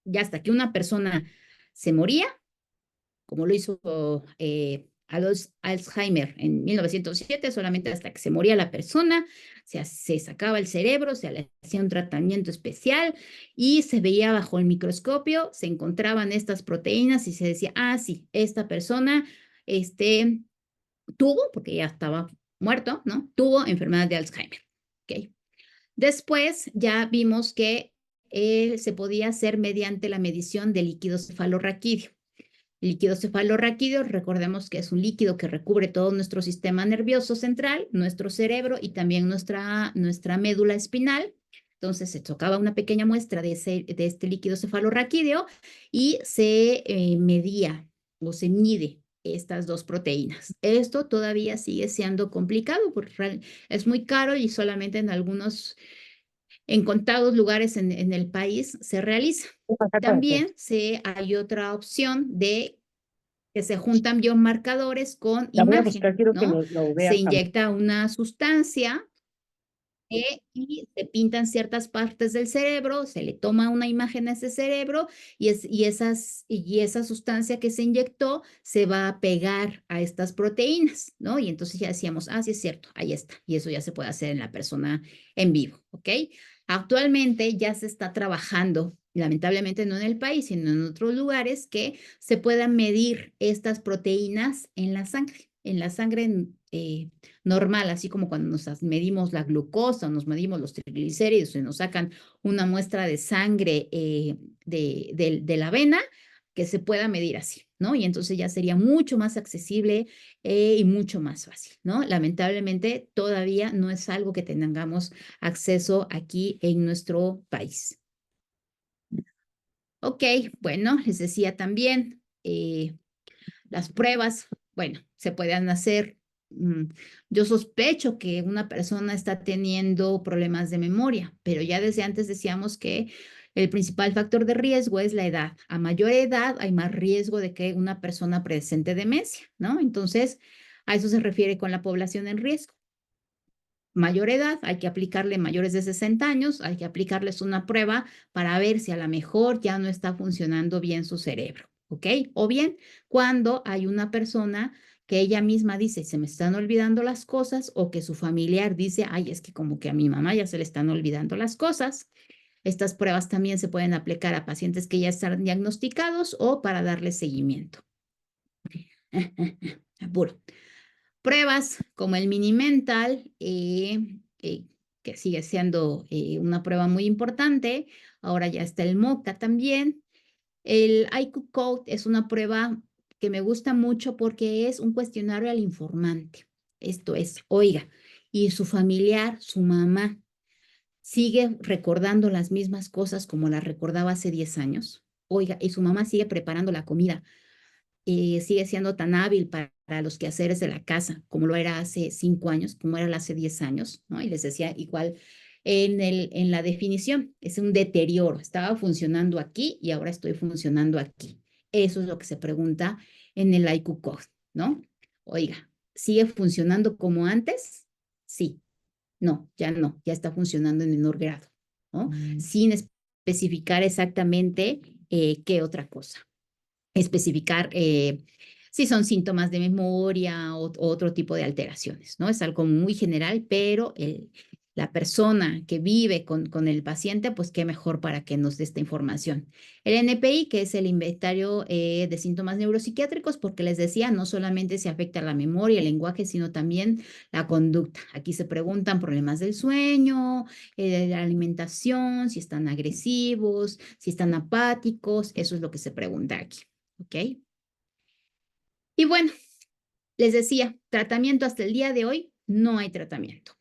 Speaker 1: ya hasta que una persona se moría, como lo hizo Alzheimer en 1907, solamente hasta que se moría la persona, se sacaba el cerebro, se le hacía un tratamiento especial y se veía bajo el microscopio, se encontraban estas proteínas y se decía, ah, sí, esta persona tuvo, porque ya estaba muerto, ¿no? Tuvo enfermedad de Alzheimer. ¿Ok? Después ya vimos que se podía hacer mediante la medición del líquido cefalorraquídeo. El líquido cefalorraquídeo, recordemos que es un líquido que recubre todo nuestro sistema nervioso central, nuestro cerebro y también nuestra médula espinal. Entonces se tocaba una pequeña muestra de este líquido cefalorraquídeo y se medía o se mide estas dos proteínas. Esto todavía sigue siendo complicado porque es muy caro y solamente en contados lugares en el país se realiza. También hay otra opción de que se juntan biomarcadores con
Speaker 2: La voy a
Speaker 1: imagen,
Speaker 2: buscar, quiero que
Speaker 1: ¿no?
Speaker 2: lo
Speaker 1: Se
Speaker 2: veas también.
Speaker 1: inyecta una sustancia y se pintan ciertas partes del cerebro, se le toma una imagen a ese cerebro y esa sustancia que se inyectó se va a pegar a estas proteínas, ¿no? Y entonces ya decíamos, ah, sí es cierto, ahí está. Y eso ya se puede hacer en la persona en vivo, ¿ok? Actualmente ya se está trabajando, lamentablemente no en el país, sino en otros lugares, que se puedan medir estas proteínas en la sangre normal, así como cuando nos medimos la glucosa, nos medimos los triglicéridos y nos sacan una muestra de sangre de la vena, que se pueda medir así, ¿no? Y entonces ya sería mucho más accesible y mucho más fácil, ¿no? Lamentablemente todavía no es algo que tengamos acceso aquí en nuestro país. Ok, bueno, les decía también, las pruebas, bueno, se pueden hacer. Yo sospecho que una persona está teniendo problemas de memoria, pero ya desde antes decíamos que el principal factor de riesgo es la edad. A mayor edad hay más riesgo de que una persona presente demencia, ¿no? Entonces, a eso se refiere con la población en riesgo. Mayor edad, hay que aplicarle mayores de 60 años, hay que aplicarles una prueba para ver si a lo mejor ya no está funcionando bien su cerebro, ¿ok? O bien cuando hay una persona que ella misma dice, se me están olvidando las cosas, o que su familiar dice, ay, es que como que a mi mamá ya se le están olvidando las cosas. Estas pruebas también se pueden aplicar a pacientes que ya están diagnosticados o para darle seguimiento. Apuro. Pruebas como el Mini Mental, que sigue siendo una prueba muy importante. Ahora ya está el MOCA también. El IQ Code es una prueba que me gusta mucho porque es un cuestionario al informante. Esto es, oiga, y su familiar, su mamá, sigue recordando las mismas cosas como las recordaba hace 10 años. Oiga, y su mamá sigue preparando la comida, sigue siendo tan hábil para los quehaceres de la casa como lo era hace 5 años, como era hace 10 años, ¿no? Y les decía igual en la definición, es un deterioro. Estaba funcionando aquí y ahora estoy funcionando aquí. Eso es lo que se pregunta en el IQ Code, ¿no? Oiga, ¿sigue funcionando como antes? Sí. No, ya no, ya está funcionando en menor grado, ¿no? Sin especificar exactamente qué otra cosa. Especificar si son síntomas de memoria o otro tipo de alteraciones, ¿no? Es algo muy general, pero la persona que vive con el paciente, pues qué mejor para que nos dé esta información. El NPI, que es el inventario de síntomas neuropsiquiátricos, porque les decía, no solamente se afecta la memoria, el lenguaje, sino también la conducta. Aquí se preguntan problemas del sueño, de la alimentación, si están agresivos, si están apáticos, eso es lo que se pregunta aquí. ¿Ok? Y bueno, les decía, tratamiento hasta el día de hoy, no hay tratamiento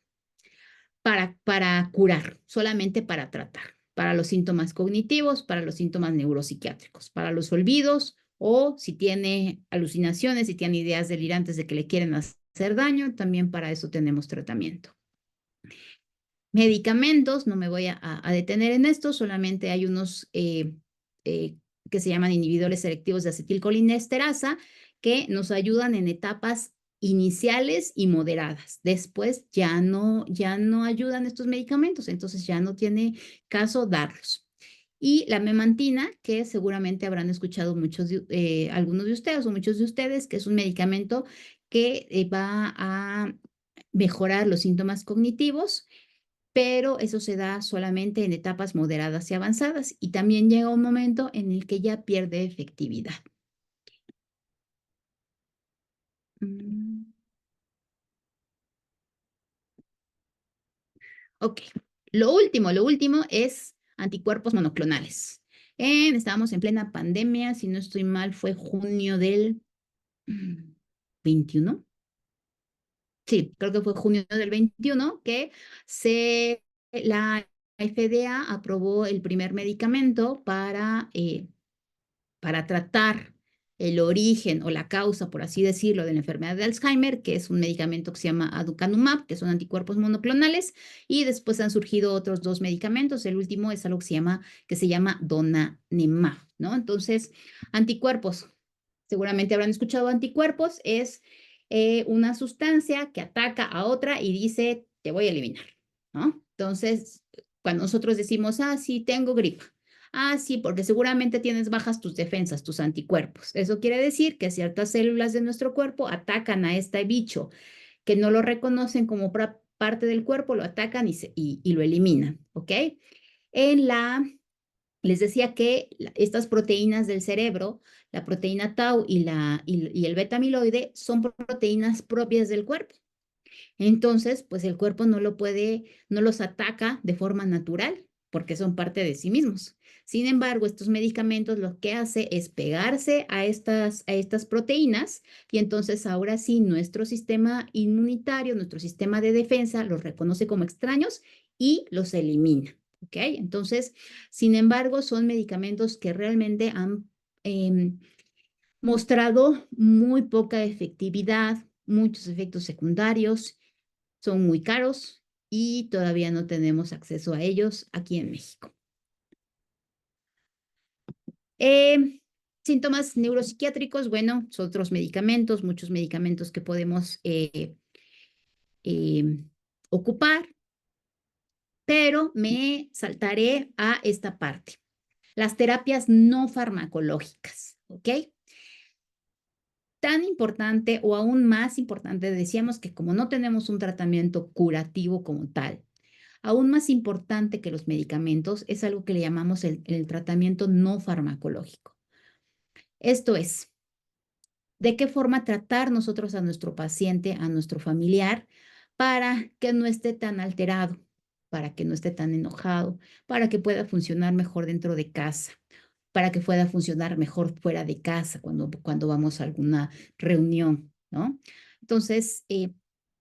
Speaker 1: para curar, solamente para tratar, para los síntomas cognitivos, para los síntomas neuropsiquiátricos, para los olvidos o si tiene alucinaciones, si tiene ideas delirantes de que le quieren hacer daño, también para eso tenemos tratamiento. Medicamentos, no me voy a detener en esto, solamente hay unos que se llaman inhibidores selectivos de acetilcolinesterasa que nos ayudan en etapas iniciales y moderadas. Después ya no ayudan estos medicamentos, entonces ya no tiene caso darlos. Y la memantina, que seguramente habrán escuchado algunos de ustedes o muchos de ustedes, que es un medicamento que va a mejorar los síntomas cognitivos, pero eso se da solamente en etapas moderadas y avanzadas y también llega un momento en el que ya pierde efectividad. Ok, lo último es anticuerpos monoclonales. Estábamos en plena pandemia, si no estoy mal, fue junio del 21. Sí, creo que fue junio del 21 que la FDA aprobó el primer medicamento para tratar el origen o la causa, por así decirlo, de la enfermedad de Alzheimer, que es un medicamento que se llama aducanumab, que son anticuerpos monoclonales, y después han surgido otros 2 medicamentos. El último es algo que se llama donanemab, ¿no? Entonces, anticuerpos, seguramente habrán escuchado anticuerpos, es una sustancia que ataca a otra y dice, te voy a eliminar, ¿no? Entonces, cuando nosotros decimos, ah, sí, tengo gripa. Ah, sí, porque seguramente tienes bajas tus defensas, tus anticuerpos. Eso quiere decir que ciertas células de nuestro cuerpo atacan a este bicho que no lo reconocen como parte del cuerpo, lo atacan y lo eliminan, ¿ok? En la Les decía que estas proteínas del cerebro, la proteína tau y el beta amiloide, son proteínas propias del cuerpo. Entonces, pues el cuerpo no no los ataca de forma natural, porque son parte de sí mismos. Sin embargo, estos medicamentos lo que hace es pegarse a estas proteínas y entonces ahora sí nuestro sistema inmunitario, nuestro sistema de defensa los reconoce como extraños y los elimina. ¿Ok? Entonces, sin embargo, son medicamentos que realmente han mostrado muy poca efectividad, muchos efectos secundarios, son muy caros y todavía no tenemos acceso a ellos aquí en México. Eh, Síntomas neuropsiquiátricos, bueno, son otros medicamentos, muchos medicamentos que podemos eh, ocupar, pero me saltaré a esta parte. Las terapias no farmacológicas, ¿ok? Tan importante o aún más importante, decíamos que como no tenemos un tratamiento curativo como tal, aún más importante que los medicamentos es algo que le llamamos el tratamiento no farmacológico. Esto es, ¿de qué forma tratar nosotros a nuestro paciente, a nuestro familiar, para que no esté tan alterado, para que no esté tan enojado, para que pueda funcionar mejor dentro de casa, para que pueda funcionar mejor fuera de casa cuando vamos a alguna reunión, ¿no? Entonces,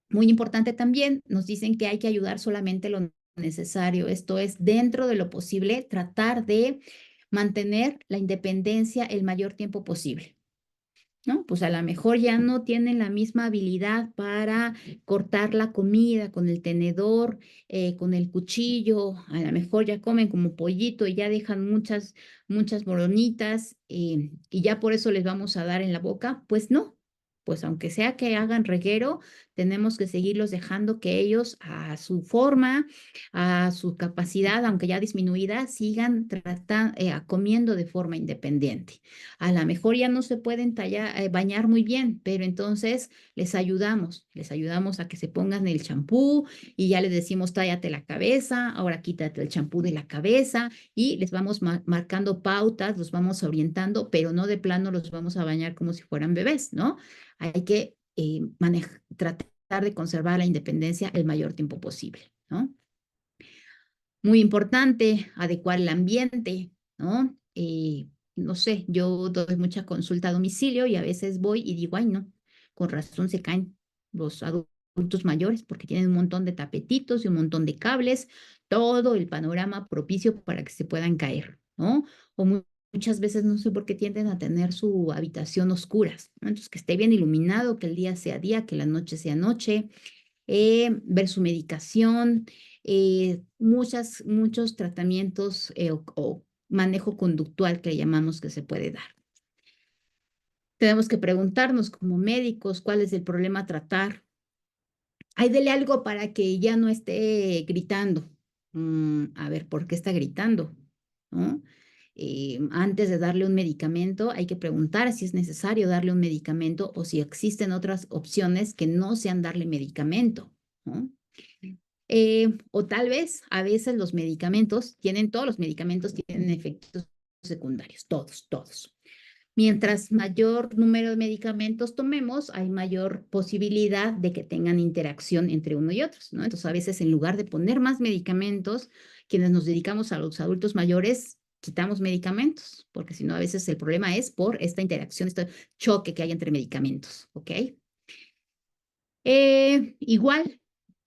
Speaker 1: muy importante también, nos dicen que hay que ayudar solamente lo necesario, esto es, dentro de lo posible, tratar de mantener la independencia el mayor tiempo posible. ¿No? Pues a lo mejor ya no tienen la misma habilidad para cortar la comida con el tenedor, con el cuchillo, a lo mejor ya comen como pollito y ya dejan muchas moronitas y ya por eso les vamos a dar en la boca. Pues no, pues aunque sea que hagan reguero, tenemos que seguirlos dejando que ellos a su forma, a su capacidad, aunque ya disminuida, sigan comiendo de forma independiente. A lo mejor ya no se pueden bañar muy bien, pero entonces les ayudamos a que se pongan el champú y ya les decimos, tállate la cabeza, ahora quítate el champú de la cabeza y les vamos marcando pautas, los vamos orientando, pero no de plano los vamos a bañar como si fueran bebés, ¿no? Hay que tratar de conservar la independencia el mayor tiempo posible, ¿no? Muy importante, adecuar el ambiente, ¿no? No sé, yo doy mucha consulta a domicilio y a veces voy y digo, ay, no, con razón se caen los adultos mayores porque tienen un montón de tapetitos y un montón de cables, todo el panorama propicio para que se puedan caer, ¿no? O muchas veces no sé por qué tienden a tener su habitación oscuras, ¿no? Entonces, que esté bien iluminado, que el día sea día, que la noche sea noche, ver su medicación, muchos tratamientos o manejo conductual que llamamos que se puede dar. Tenemos que preguntarnos como médicos cuál es el problema a tratar. Hay dele algo para que ya no esté gritando. A ver, ¿por qué está gritando? ¿No? Antes de darle un medicamento, hay que preguntar si es necesario darle un medicamento o si existen otras opciones que no sean darle medicamento, ¿no? O tal vez a veces todos los medicamentos tienen efectos secundarios, todos. Mientras mayor número de medicamentos tomemos, hay mayor posibilidad de que tengan interacción entre uno y otros, ¿no? Entonces, a veces en lugar de poner más medicamentos, quienes nos dedicamos a los adultos mayores, quitamos medicamentos, porque si no, a veces el problema es por esta interacción, este choque que hay entre medicamentos, ¿ok? Igual,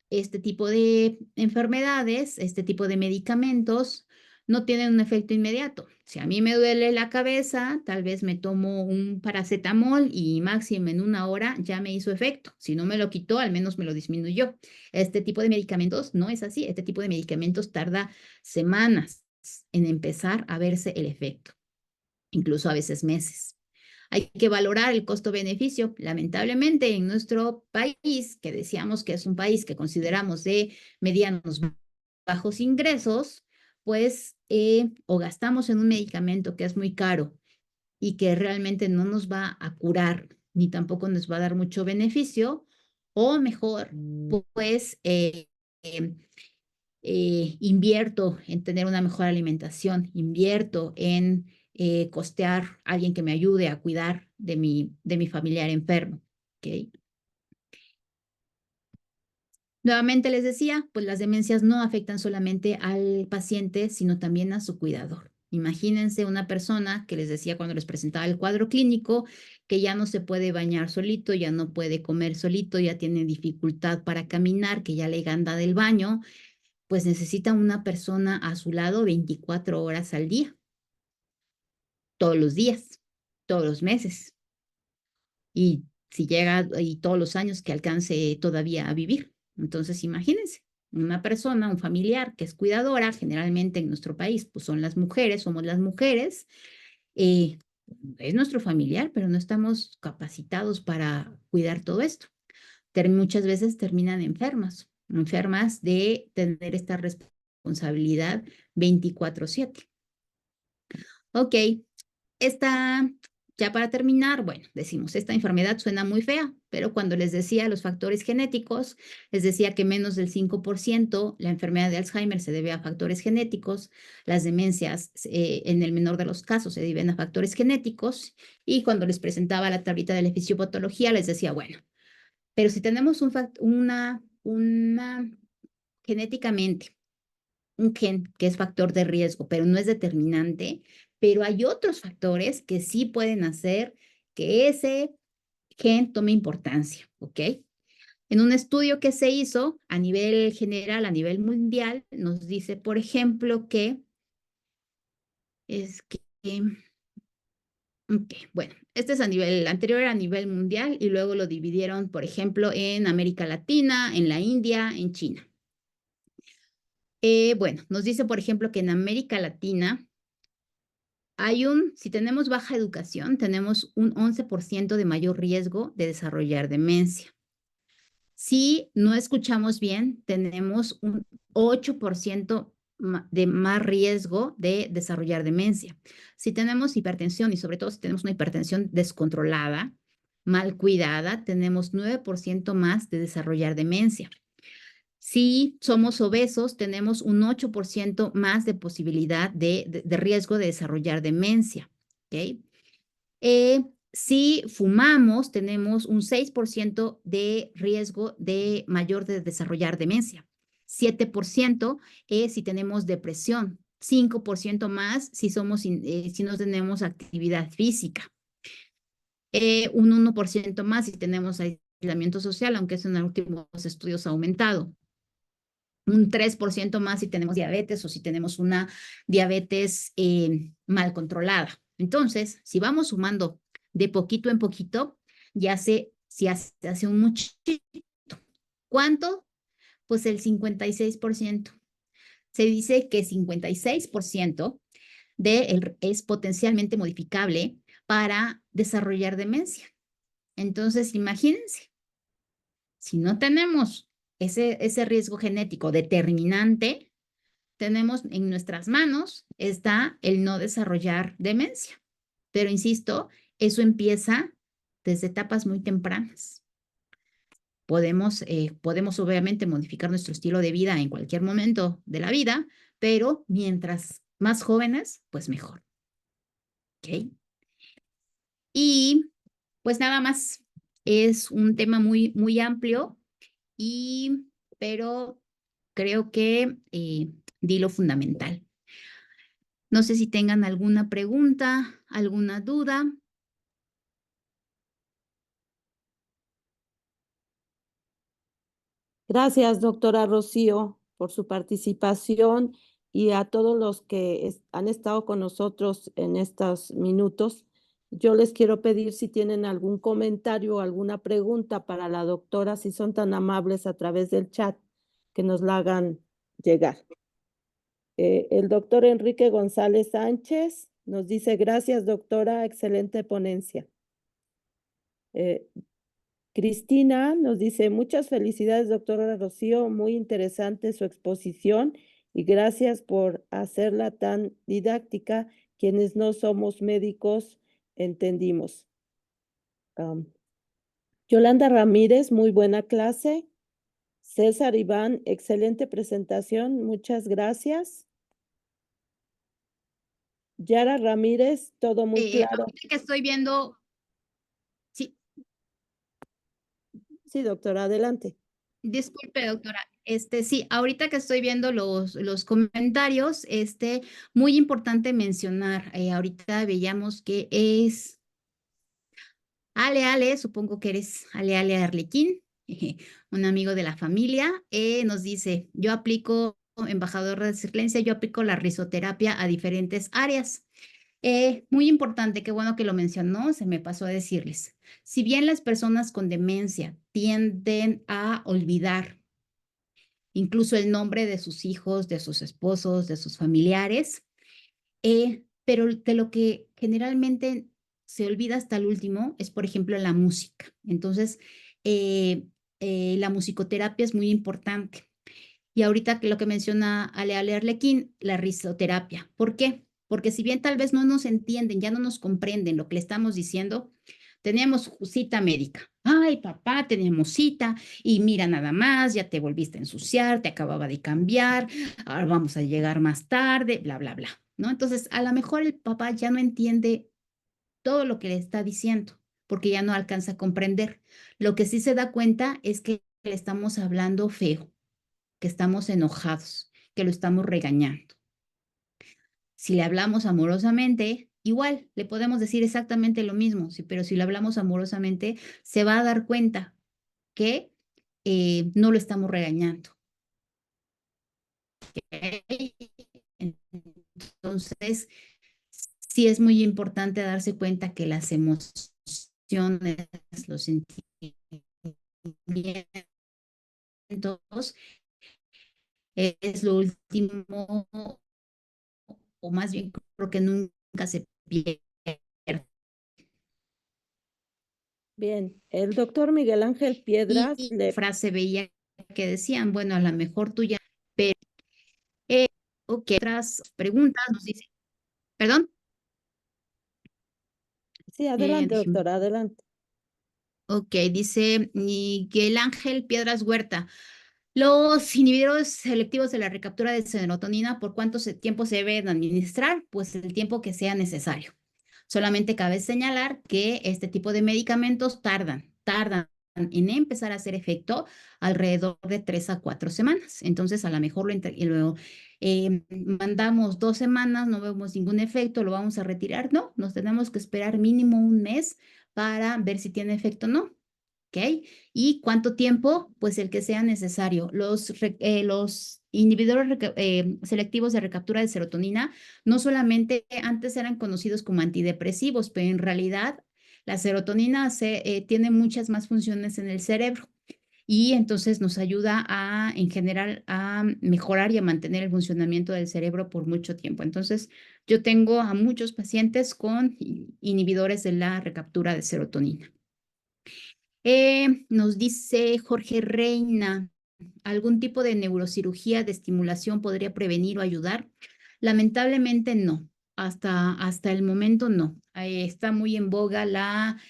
Speaker 1: este tipo de enfermedades, este tipo de medicamentos, no tienen un efecto inmediato. Si a mí me duele la cabeza, tal vez me tomo un paracetamol y máximo en una hora ya me hizo efecto. Si no me lo quitó, al menos me lo disminuyó. Este tipo de medicamentos no es así. Este tipo de medicamentos tarda semanas en empezar a verse el efecto, incluso a veces meses. Hay que valorar el costo-beneficio. Lamentablemente, en nuestro país, que decíamos que es un país que consideramos de medianos bajos ingresos, pues o gastamos en un medicamento que es muy caro y que realmente no nos va a curar ni tampoco nos va a dar mucho beneficio, o mejor, pues invierto en tener una mejor alimentación, invierto en costear a alguien que me ayude a cuidar de mi familiar enfermo. ¿Okay? Nuevamente les decía, pues las demencias no afectan solamente al paciente, sino también a su cuidador. Imagínense una persona que les decía cuando les presentaba el cuadro clínico, que ya no se puede bañar solito, ya no puede comer solito, ya tiene dificultad para caminar, que ya le ganda del baño, pues necesita una persona a su lado 24 horas al día, todos los días, todos los meses. Y si llega y todos los años que alcance todavía a vivir. Entonces, imagínense, una persona, un familiar que es cuidadora, generalmente en nuestro país, pues son las mujeres, somos las mujeres, eh, es nuestro familiar, pero no estamos capacitados para cuidar todo esto. Muchas veces terminan enfermas, enfermas de tener esta responsabilidad 24/7. Ok, esta, ya para terminar, bueno, decimos, esta enfermedad suena muy fea, pero cuando les decía los factores genéticos, les decía que menos del 5% la enfermedad de Alzheimer se debe a factores genéticos, las demencias en el menor de los casos se deben a factores genéticos, y cuando les presentaba la tablita de la fisiopatología, les decía, bueno, pero si tenemos una genéticamente un gen que es factor de riesgo, pero no es determinante, pero hay otros factores que sí pueden hacer que ese gen tome importancia, ¿ok? En un estudio que se hizo a nivel general, a nivel mundial, nos dice, por ejemplo, que es que, ok, bueno, este es a nivel, el anterior era a nivel mundial y luego lo dividieron, por ejemplo, en América Latina, en la India, en China. Bueno, nos dice, por ejemplo, que en América Latina si tenemos baja educación, tenemos un 11% de mayor riesgo de desarrollar demencia. Si no escuchamos bien, tenemos un 8% de más riesgo de desarrollar demencia. Si tenemos hipertensión y sobre todo si tenemos una hipertensión descontrolada, mal cuidada, tenemos 9% más de desarrollar demencia. Si somos obesos, tenemos un 8% más de posibilidad de riesgo de desarrollar demencia. ¿Ok? Si fumamos, tenemos un 6% de riesgo de mayor de desarrollar demencia. 7% es si tenemos depresión. 5% más si si no tenemos actividad física. Un 1% más si tenemos aislamiento social, aunque eso en los últimos estudios ha aumentado. Un 3% más si tenemos diabetes o si tenemos una diabetes mal controlada. Entonces, si vamos sumando de poquito en poquito, si hace un muchito. ¿Cuánto? Pues el 56%. Se dice que 56% es potencialmente modificable para desarrollar demencia. Entonces, imagínense, si no tenemos ese riesgo genético determinante, tenemos en nuestras manos está el no desarrollar demencia. Pero insisto, eso empieza desde etapas muy tempranas. Podemos obviamente modificar nuestro estilo de vida en cualquier momento de la vida, pero mientras más jóvenes, pues mejor. ¿Ok? Y pues nada más, es un tema muy, muy amplio, pero creo que di lo fundamental. No sé si tengan alguna pregunta, alguna duda.
Speaker 2: Gracias, doctora Rocío, por su participación y a todos los que han estado con nosotros en estos minutos. Yo les quiero pedir si tienen algún comentario o alguna pregunta para la doctora, si son tan amables a través del chat, que nos la hagan llegar. El doctor Enrique González Sánchez nos dice, gracias, doctora, excelente ponencia. Cristina nos dice, muchas felicidades, doctora Rocío, muy interesante su exposición y gracias por hacerla tan didáctica. Quienes no somos médicos, entendimos. Yolanda Ramírez, muy buena clase. César Iván, excelente presentación, muchas gracias. Yara Ramírez, todo muy claro.
Speaker 1: Ahorita que estoy viendo, sí,
Speaker 2: Sí, doctora, adelante.
Speaker 1: Disculpe, doctora. Sí, ahorita que estoy viendo los comentarios, muy importante mencionar, ahorita veíamos que es Ale, supongo que eres Ale Arlequín, un amigo de la familia, nos dice, yo aplico, embajador de resiliencia, yo aplico la risoterapia a diferentes áreas. Muy importante, qué bueno que lo mencionó, se me pasó a decirles. Si bien las personas con demencia tienden a olvidar incluso el nombre de sus hijos, de sus esposos, de sus familiares, pero de lo que generalmente se olvida hasta el último es, por ejemplo, la música. Entonces, la musicoterapia es muy importante. Y ahorita que lo que menciona Ale Arlequín, la risoterapia. ¿Por qué? Porque si bien tal vez no nos entienden, ya no nos comprenden lo que le estamos diciendo, tenemos cita médica. Ay, papá, tenemos cita y mira nada más, ya te volviste a ensuciar, te acababa de cambiar, ahora vamos a llegar más tarde, bla, bla, bla, ¿no? Entonces, a lo mejor el papá ya no entiende todo lo que le está diciendo, porque ya no alcanza a comprender. Lo que sí se da cuenta es que le estamos hablando feo, que estamos enojados, que lo estamos regañando. Si le hablamos amorosamente, igual le podemos decir exactamente lo mismo, sí, pero si le hablamos amorosamente, se va a dar cuenta que no lo estamos regañando. ¿Okay? Entonces, sí es muy importante darse cuenta que las emociones, los sentimientos, es lo último, o más bien creo que nunca se pierde.
Speaker 2: Bien, el doctor Miguel Ángel Piedras
Speaker 1: Y
Speaker 2: le...
Speaker 1: frase veía que decían, bueno, a lo mejor tú ya, pero, ok, otras preguntas nos dice, perdón,
Speaker 2: Sí, adelante,
Speaker 1: déjeme,
Speaker 2: doctora, adelante.
Speaker 1: ok, dice Miguel Ángel Piedras Huerta. Los inhibidores selectivos de la recaptura de serotonina, ¿por cuánto tiempo se deben administrar? Pues el tiempo que sea necesario. Solamente cabe señalar que este tipo de medicamentos tardan en empezar a hacer efecto alrededor de 3 a 4 semanas. Entonces, a lo mejor mandamos 2 semanas, no vemos ningún efecto, lo vamos a retirar. No, nos tenemos que esperar mínimo un mes para ver si tiene efecto o no. ¿Ok? ¿Y cuánto tiempo? Pues el que sea necesario. Los inhibidores selectivos de recaptura de serotonina no solamente antes eran conocidos como antidepresivos, pero en realidad la serotonina tiene muchas más funciones en el cerebro y entonces nos ayuda en general, a mejorar y a mantener el funcionamiento del cerebro por mucho tiempo. Entonces, yo tengo a muchos pacientes con inhibidores de la recaptura de serotonina. Nos dice Jorge Reina, ¿algún tipo de neurocirugía de estimulación podría prevenir o ayudar? Lamentablemente no, hasta el momento no. Está muy en boga la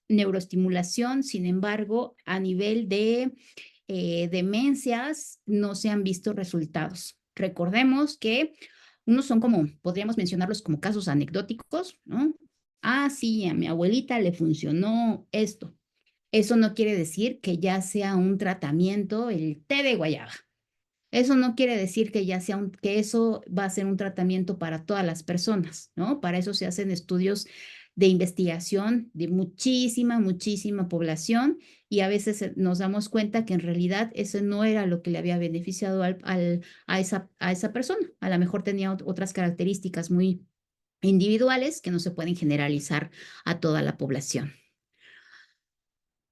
Speaker 1: neuroestimulación, sin embargo, a nivel de demencias no se han visto resultados. Recordemos que unos son como, podríamos mencionarlos como casos anecdóticos, ¿no? Ah, sí, a mi abuelita le funcionó esto. Eso no quiere decir que ya sea un tratamiento, el té de guayaba. Eso no quiere decir que ya sea que eso va a ser un tratamiento para todas las personas, ¿no? Para eso se hacen estudios de investigación de muchísima población y a veces nos damos cuenta que en realidad eso no era lo que le había beneficiado a esa persona. A lo mejor tenía otras características muy individuales que no se pueden generalizar a toda la población.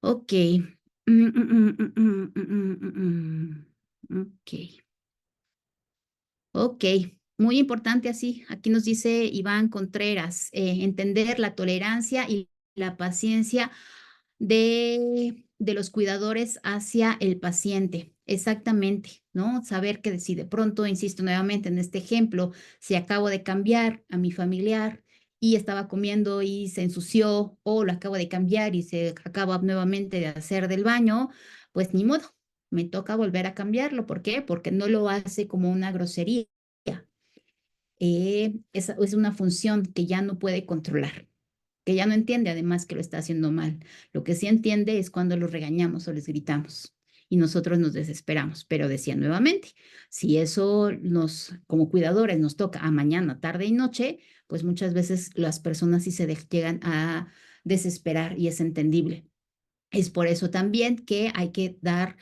Speaker 1: Ok. Ok. Ok. Muy importante así. Aquí nos dice Iván Contreras, entender la tolerancia y la paciencia de los cuidadores hacia el paciente. Exactamente, ¿no? Saber que si de pronto, insisto nuevamente en este ejemplo, si acabo de cambiar a mi familiar y estaba comiendo y se ensució, o lo acabo de cambiar y se acaba nuevamente de hacer del baño, pues ni modo, me toca volver a cambiarlo. ¿Por qué? Porque no lo hace como una grosería. Es una función que ya no puede controlar, que ya no entiende además que lo está haciendo mal. Lo que sí entiende es cuando los regañamos o les gritamos. y nosotros nos desesperamos. Pero decía nuevamente, si eso como cuidadores nos toca a mañana, tarde y noche, pues muchas veces las personas sí llegan a desesperar y es entendible. Es por eso también que hay que dar,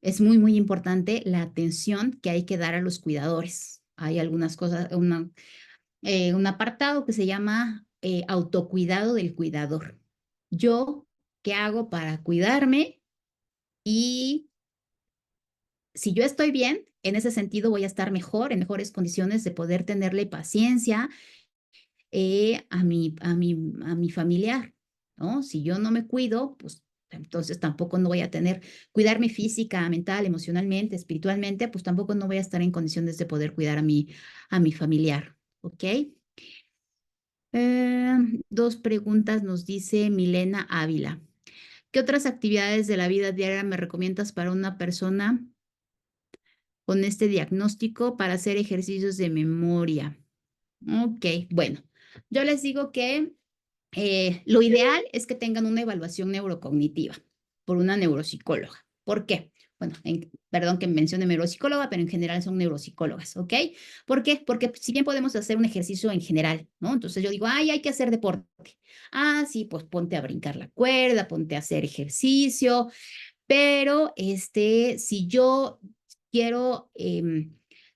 Speaker 1: es muy, muy importante la atención que hay que dar a los cuidadores. Hay algunas cosas, un apartado que se llama autocuidado del cuidador. Yo, ¿qué hago para cuidarme? Y si yo estoy bien, en ese sentido voy a estar mejor, en mejores condiciones de poder tenerle paciencia a mi familiar, ¿no? Si yo no me cuido, pues entonces tampoco no voy a cuidarme física, mental, emocionalmente, espiritualmente, pues tampoco no voy a estar en condiciones de poder cuidar a mi familiar, ¿ok? Dos preguntas nos dice Milena Ávila. ¿Qué otras actividades de la vida diaria me recomiendas para una persona con este diagnóstico para hacer ejercicios de memoria? Ok, bueno, yo les digo que lo ideal es que tengan una evaluación neurocognitiva por una neuropsicóloga. ¿Por qué? Bueno, perdón que mencione neuropsicóloga, pero en general son neuropsicólogas, ¿ok? ¿Por qué? Porque si bien podemos hacer un ejercicio en general, ¿no? Entonces yo digo, ay, hay que hacer deporte. Ah, sí, pues ponte a brincar la cuerda, ponte a hacer ejercicio, pero si yo quiero,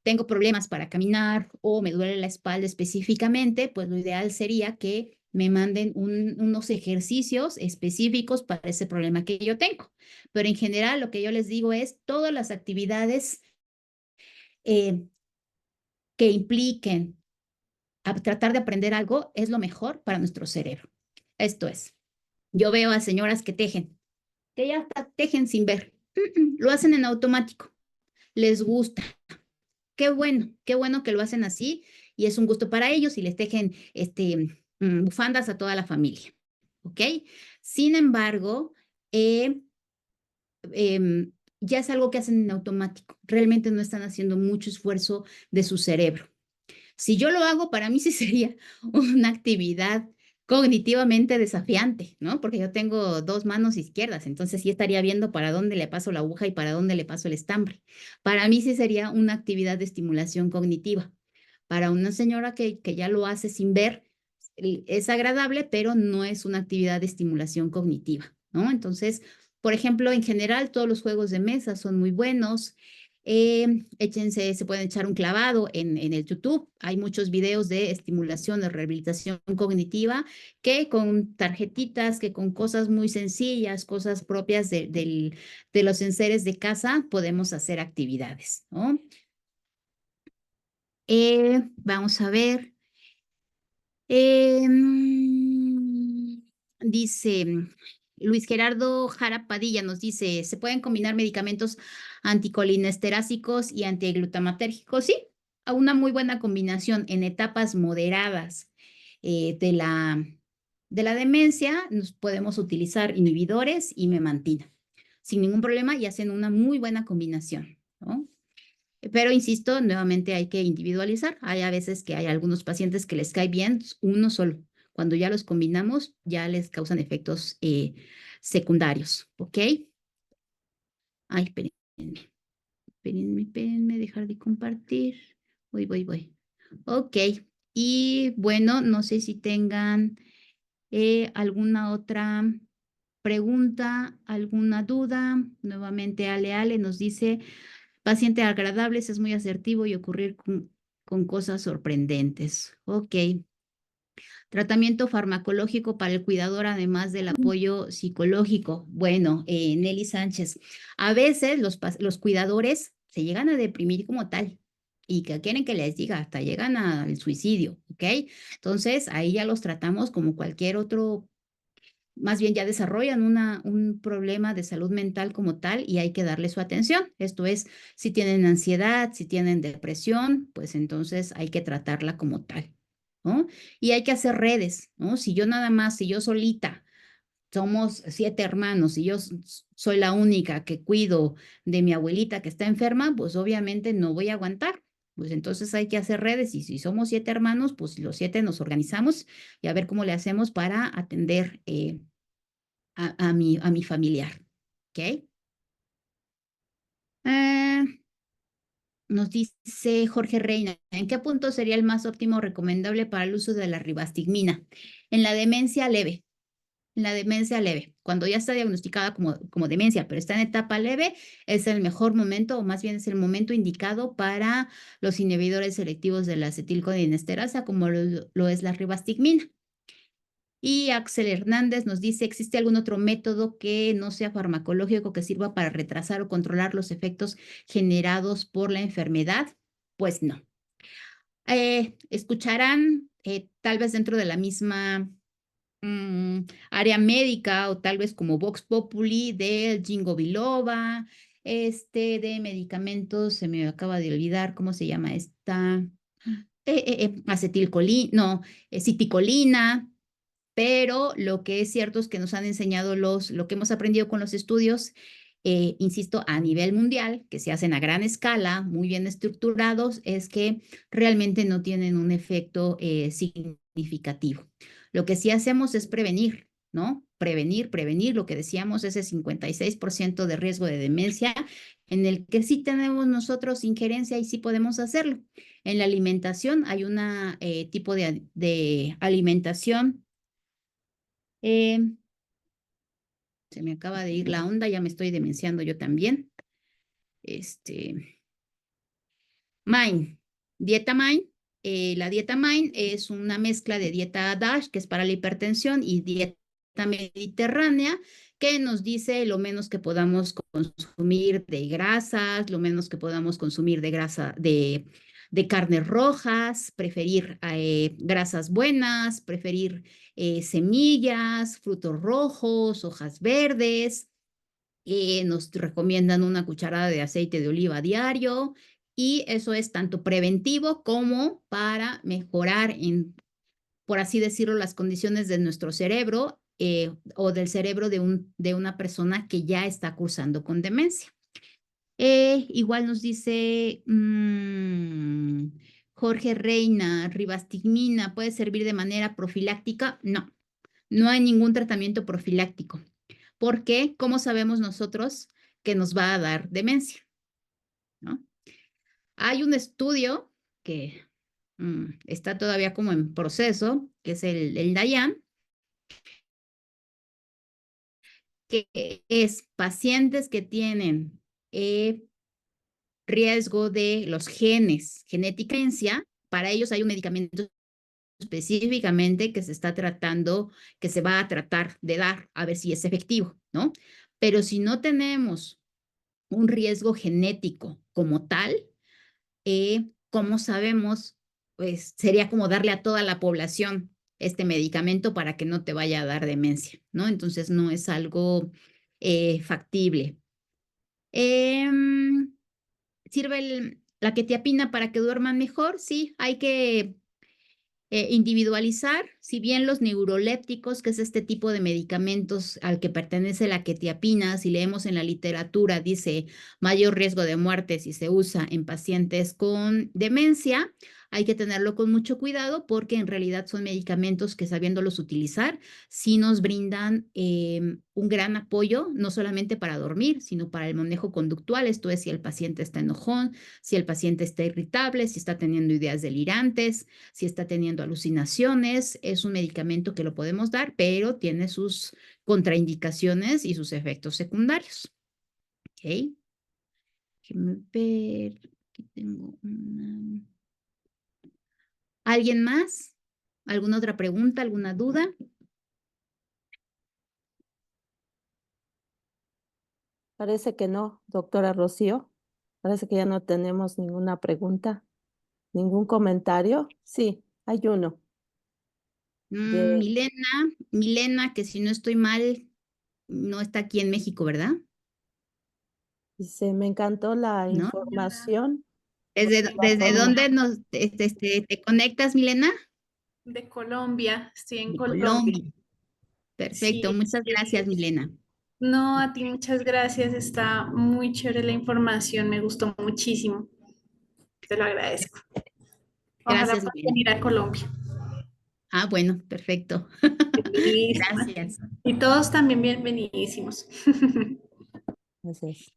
Speaker 1: tengo problemas para caminar o me duele la espalda específicamente, pues lo ideal sería que me manden unos ejercicios específicos para ese problema que yo tengo. Pero en general lo que yo les digo es todas las actividades eh, que impliquen tratar de aprender algo es lo mejor para nuestro cerebro. Esto es, yo veo a señoras que ya hasta tejen sin ver, lo hacen en automático, les gusta. Qué bueno que lo hacen así y es un gusto para ellos y les tejen bufandas a toda la familia, ¿ok? Sin embargo, eh, ya es algo que hacen en automático. Realmente no están haciendo mucho esfuerzo de su cerebro. Si yo lo hago, para mí sí sería una actividad cognitivamente desafiante, ¿no? Porque yo tengo dos manos izquierdas, entonces sí estaría viendo para dónde le paso la aguja y para dónde le paso el estambre. Para mí sí sería una actividad de estimulación cognitiva. Para una señora que ya lo hace sin ver, es agradable, pero no es una actividad de estimulación cognitiva, ¿no? Entonces, por ejemplo, en general, todos los juegos de mesa son muy buenos. Se pueden echar un clavado en el YouTube. Hay muchos videos de estimulación, de rehabilitación cognitiva, que con tarjetitas, que con cosas muy sencillas, cosas propias de los enseres de casa, podemos hacer actividades, ¿no? Vamos a ver. Dice Luis Gerardo Jara Padilla, nos dice, ¿se pueden combinar medicamentos anticolinesterásicos y antiglutamatérgicos? Sí, a una muy buena combinación en etapas moderadas de la demencia, nos podemos utilizar inhibidores y memantina sin ningún problema y hacen una muy buena combinación, ¿no? Pero insisto, nuevamente hay que individualizar. Hay a veces que hay algunos pacientes que les cae bien uno solo. Cuando ya los combinamos, ya les causan efectos secundarios, ¿ok? Ay, espérenme, dejar de compartir. Voy. Ok, y bueno, no sé si tengan alguna otra pregunta, alguna duda. Nuevamente, Ale nos dice, paciente agradables, es muy asertivo y ocurrir con cosas sorprendentes. Ok. Tratamiento farmacológico para el cuidador, además del apoyo psicológico. Bueno, Nelly Sánchez, a veces los cuidadores se llegan a deprimir como tal y que quieren que les diga, hasta llegan al suicidio, ¿ok? Entonces, ahí ya los tratamos como cualquier otro, más bien ya desarrollan un problema de salud mental como tal y hay que darle su atención. Esto es, si tienen ansiedad, si tienen depresión, pues entonces hay que tratarla como tal, ¿no? Y hay que hacer redes, ¿no? Si yo solita, somos 7 hermanos y yo soy la única que cuido de mi abuelita que está enferma, pues obviamente no voy a aguantar. Pues entonces hay que hacer redes y si somos 7 hermanos, pues los 7 nos organizamos y a ver cómo le hacemos para atender a mi familiar. ¿Ok? Ah, nos dice Jorge Reina, ¿en qué punto sería el más óptimo recomendable para el uso de la ribastigmina? En la demencia leve. En la demencia leve, cuando ya está diagnosticada como demencia, pero está en etapa leve, es el mejor momento, o más bien es el momento indicado para los inhibidores selectivos de la acetilcolinesterasa, como lo es la ribastigmina. Y Axel Hernández nos dice, ¿existe algún otro método que no sea farmacológico que sirva para retrasar o controlar los efectos generados por la enfermedad? Pues no. Escucharán tal vez dentro de la misma área médica o tal vez como Vox Populi del Ginkgo biloba, de medicamentos, se me acaba de olvidar cómo se llama esta, acetilcolina, no, citicolina, pero lo que es cierto es que nos han enseñado lo que hemos aprendido con los estudios, insisto, a nivel mundial, que se hacen a gran escala, muy bien estructurados, es que realmente no tienen un efecto significativo. Lo que sí hacemos es prevenir, ¿no? Prevenir, prevenir, lo que decíamos, ese 56% de riesgo de demencia, en el que sí tenemos nosotros injerencia y sí podemos hacerlo. En la alimentación hay un tipo de alimentación. Eh, Se me acaba de ir la onda, ya me estoy demenciando yo también. Este, Mind, dieta Mind. La dieta Mind es una mezcla de dieta DASH, que es para la hipertensión, y dieta mediterránea, que nos dice lo menos que podamos consumir de grasas, lo menos que podamos consumir de grasa, de carnes rojas, preferir grasas buenas, preferir semillas, frutos rojos, hojas verdes. Nos recomiendan una cucharada de aceite de oliva a diario, y eso es tanto preventivo como para mejorar, por así decirlo, las condiciones de nuestro cerebro, o del cerebro de una persona que ya está cursando con demencia. Igual nos dice Jorge Reina, ribastigmina, ¿puede servir de manera profiláctica? No, no hay ningún tratamiento profiláctico. ¿Por qué? ¿Cómo sabemos nosotros que nos va a dar demencia? ¿No? Hay un estudio que está todavía como en proceso, que es el DIAN, que es pacientes que tienen riesgo de los genes, genética, para ellos hay un medicamento específicamente que se está tratando, que se va a tratar de dar, a ver si es efectivo, ¿no? Pero si no tenemos un riesgo genético como tal, ¿cómo sabemos? Pues sería como darle a toda la población este medicamento para que no te vaya a dar demencia, ¿no? Entonces no es algo factible. ¿Sirve la quetiapina para que duerman mejor? Sí, hay que individualizar, si bien los neurolépticos, que es este tipo de medicamentos al que pertenece la quetiapina, si leemos en la literatura, dice mayor riesgo de muerte si se usa en pacientes con demencia, hay que tenerlo con mucho cuidado porque en realidad son medicamentos que, sabiéndolos utilizar, sí nos brindan un gran apoyo, no solamente para dormir, sino para el manejo conductual, esto es si el paciente está enojón, si el paciente está irritable, si está teniendo ideas delirantes, si está teniendo alucinaciones. Es un medicamento que lo podemos dar, pero tiene sus contraindicaciones y sus efectos secundarios. Ok. Déjenme ver. Aquí tengo una. ¿Alguien más? ¿Alguna otra pregunta? ¿Alguna duda?
Speaker 2: Parece que no, doctora Rocío. Parece que ya no tenemos ninguna pregunta, ningún comentario. Sí, hay uno. De,
Speaker 1: Milena, que si no estoy mal, no está aquí en México, ¿verdad?
Speaker 2: dice, me encantó la
Speaker 1: ¿No?
Speaker 2: información porque
Speaker 1: ¿Desde dónde te conectas, Milena?
Speaker 3: De Colombia, estoy en
Speaker 1: De
Speaker 3: Colombia.
Speaker 1: Colombia. Perfecto,
Speaker 3: Sí,
Speaker 1: muchas gracias,
Speaker 3: sí.
Speaker 1: Milena.
Speaker 3: No, a ti muchas gracias. Está muy chévere la información, me gustó muchísimo. Te lo agradezco. Ojalá
Speaker 1: Gracias,
Speaker 3: puedas
Speaker 1: Milena.
Speaker 3: venir a Colombia.
Speaker 1: Ah, bueno, perfecto.
Speaker 3: Bienvenidísima.
Speaker 1: Gracias.
Speaker 3: Y todos también bienvenidísimos.
Speaker 2: gracias.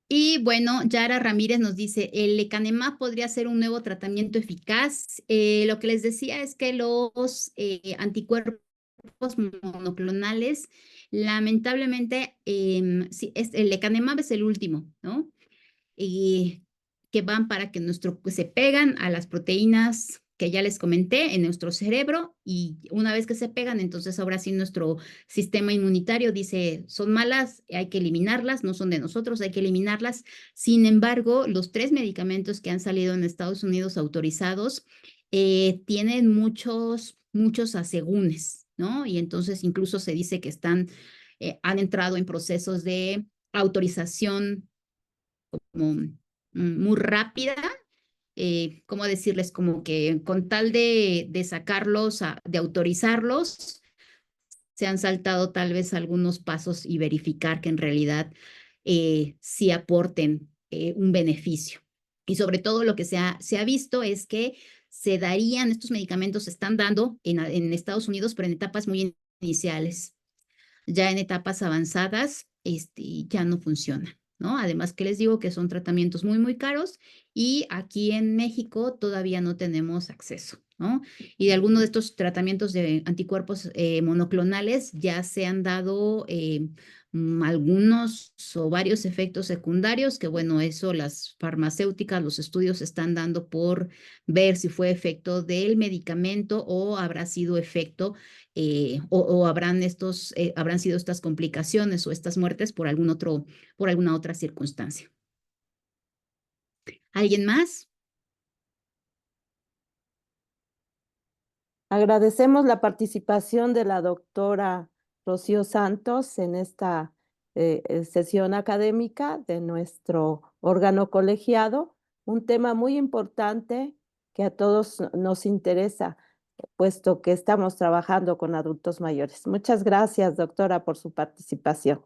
Speaker 1: Y bueno, Yara Ramírez nos dice, el lecanemab podría ser un nuevo tratamiento eficaz. Lo que les decía es que los anticuerpos monoclonales, lamentablemente, sí, el lecanemab es el último, ¿no? Y que van para que se pegan a las proteínas que ya les comenté en nuestro cerebro, y una vez que se pegan, entonces ahora sí nuestro sistema inmunitario dice, son malas, hay que eliminarlas, no son de nosotros, hay que eliminarlas. Sin embargo, los 3 medicamentos que han salido en Estados Unidos autorizados tienen muchos asegúnes, ¿no? Y entonces incluso se dice que han entrado en procesos de autorización como muy rápida, ¿cómo decirles? Como que con tal de sacarlos, de autorizarlos, se han saltado tal vez algunos pasos y verificar que en realidad sí aporten un beneficio. Y sobre todo lo que se ha visto es que estos medicamentos se están dando en Estados Unidos, pero en etapas muy iniciales. Ya en etapas avanzadas, ya no funciona, ¿no? Además que les digo que son tratamientos muy caros y aquí en México todavía no tenemos acceso, ¿no? Y de algunos de estos tratamientos de anticuerpos monoclonales ya se han dado algunos o varios efectos secundarios, que bueno, eso las farmacéuticas, los estudios están dando por ver si fue efecto del medicamento o habrá sido efecto o habrán sido estas complicaciones o estas muertes por alguna otra circunstancia. ¿Alguien más?
Speaker 2: Agradecemos la participación de la doctora Rocío Santos en esta sesión académica de nuestro órgano colegiado, un tema muy importante que a todos nos interesa, puesto que estamos trabajando con adultos mayores. Muchas gracias, doctora, por su participación.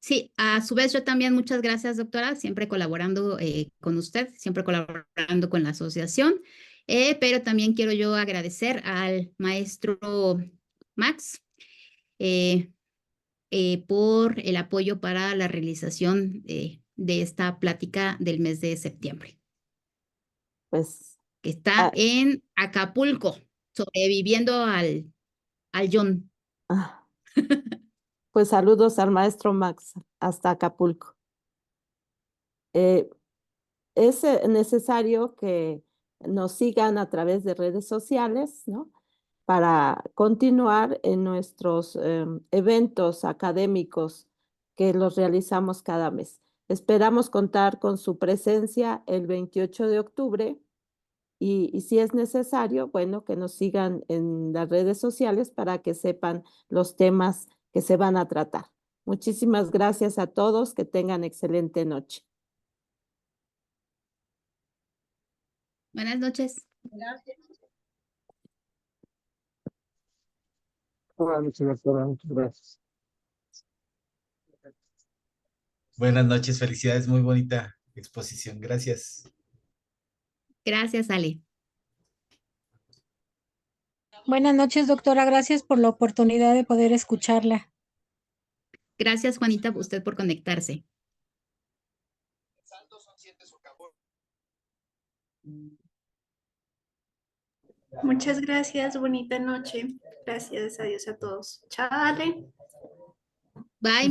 Speaker 1: Sí, a su vez yo también muchas gracias, doctora, siempre colaborando con usted, siempre colaborando con la asociación, pero también quiero yo agradecer al maestro Max eh, por el apoyo para la realización de esta plática del mes de septiembre,
Speaker 2: Pues,
Speaker 1: que está
Speaker 2: ah,
Speaker 1: en Acapulco, sobreviviendo al John.
Speaker 2: ah, pues saludos al maestro Max hasta Acapulco. Eh, es necesario que nos sigan a través de redes sociales, ¿no? Para continuar en nuestros eventos académicos que los realizamos cada mes. Esperamos contar con su presencia el 28 de octubre y si es necesario, bueno, que nos sigan en las redes sociales para que sepan los temas que se van a tratar. Muchísimas gracias a todos, que tengan excelente noche.
Speaker 1: Buenas noches.
Speaker 4: Buenas noches, doctora. Muchas gracias.
Speaker 5: Buenas noches, felicidades, muy bonita exposición, gracias.
Speaker 1: Gracias, Ale.
Speaker 6: Buenas noches, doctora. Gracias por la oportunidad de poder escucharla.
Speaker 1: Gracias, Juanita, usted por conectarse.
Speaker 3: Muchas gracias, bonita noche. Gracias, adiós a todos. Chale.
Speaker 1: Bye.